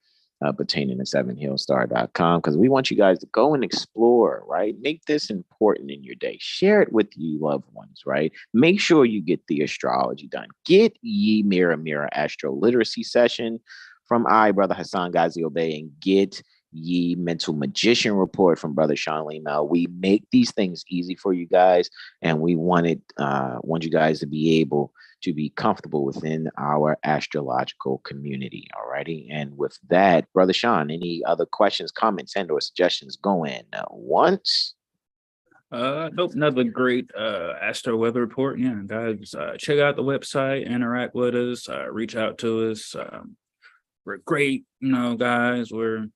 pertaining to 7hillstar.com, because we want you guys to go and explore, right? Make this important in your day. Share it with you loved ones, right? Make sure you get the astrology done. Get ye Mirror AstroLiteracy session from Brother Hassan Ghazi Obey, and get ye Mental Magician report from Brother Sean Lemel. We make these things easy for you guys, and we want you guys to be able to be comfortable within our astrological community. Alrighty, and with that, Brother Sean, any other questions, comments, and/or suggestions going once? Nope, another great Astro Weather report. Yeah, guys, check out the website, interact with us, reach out to us. We're great, guys. We're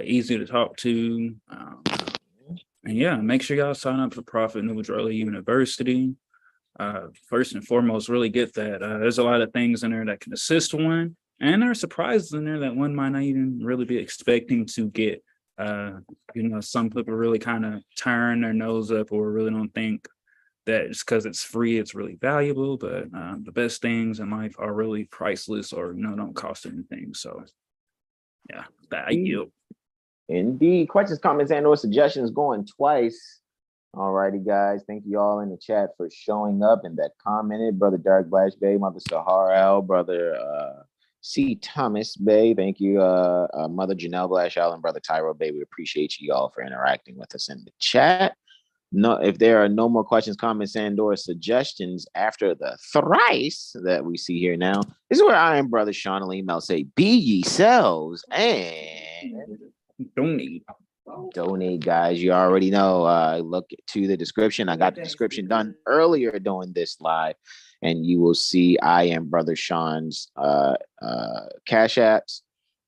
easy to talk to. And yeah, make sure y'all sign up for Prophet Neutral University. First and foremost, really get that. There's a lot of things in there that can assist one, and there are surprises in there that one might not even really be expecting to get. Some people really kind of turn their nose up or really don't think that just because it's free, it's really valuable. But the best things in life are really priceless, or don't cost anything. So yeah, that you. Indeed. Questions, comments, and/or suggestions going twice. All righty, guys. Thank you all in the chat for showing up and that commented. Brother Dark Blash Bay, Mother Sahara L, Brother C. Thomas Bay. Thank you, Mother Janelle Blash L, and Brother Tyro Bay. We appreciate you all for interacting with us in the chat. No, if there are no more questions, comments, and/or suggestions after the thrice that we see here now, this is where I Am Brother Sean and Lemel say, be ye selves and donate, guys. You already know. Look to the description. I got the description done earlier during this live, and you will see I Am Brother Sean's cash apps.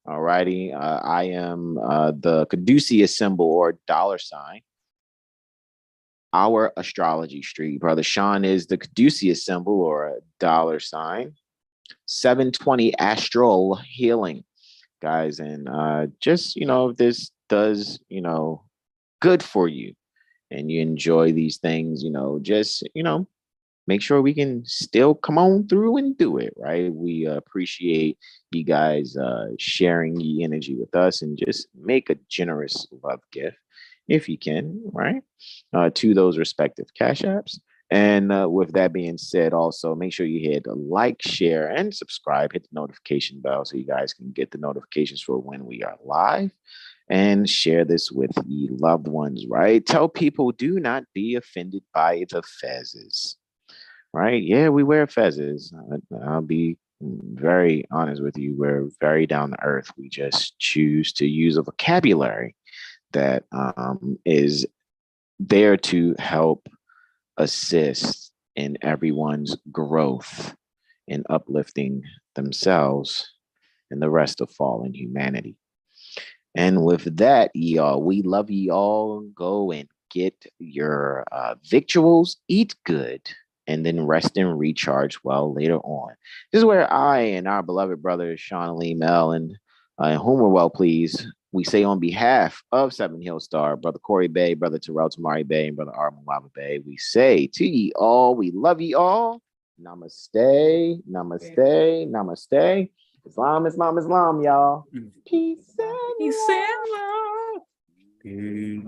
All righty. I am the caduceus symbol or $. Our Astrology Street. Brother Sean is the caduceus symbol or $. 720 Astral Healing, guys. And just, if this does, good for you and you enjoy these things, just, make sure we can still come on through and do it, right? We appreciate you guys sharing the energy with us, and just make a generous love gift if you can, right? To those respective cash apps. And with that being said, also make sure you hit like, share, and subscribe. Hit the notification bell so you guys can get the notifications for when we are live. And share this with your loved ones, right? Tell people, do not be offended by the fezzes, right? Yeah, we wear fezzes. I'll be very honest with you. We're very down to earth. We just choose to use a vocabulary that is there to help assist in everyone's growth and uplifting themselves and the rest of fallen humanity. And with that, y'all, we love y'all. Go and get your victuals, eat good, and then rest and recharge well later on. This is where I and our beloved brothers, Sean Lee Mel, and whom we're well pleased, we say on behalf of Seven Hill Star, Brother Corey Bay, Brother Terrell Tamari Bay, and Brother Armin Waba Bay, we say to ye all, we love ye all. Namaste, namaste, namaste. Islam, Islam, Islam, y'all. Peace and Peace and love. Peace.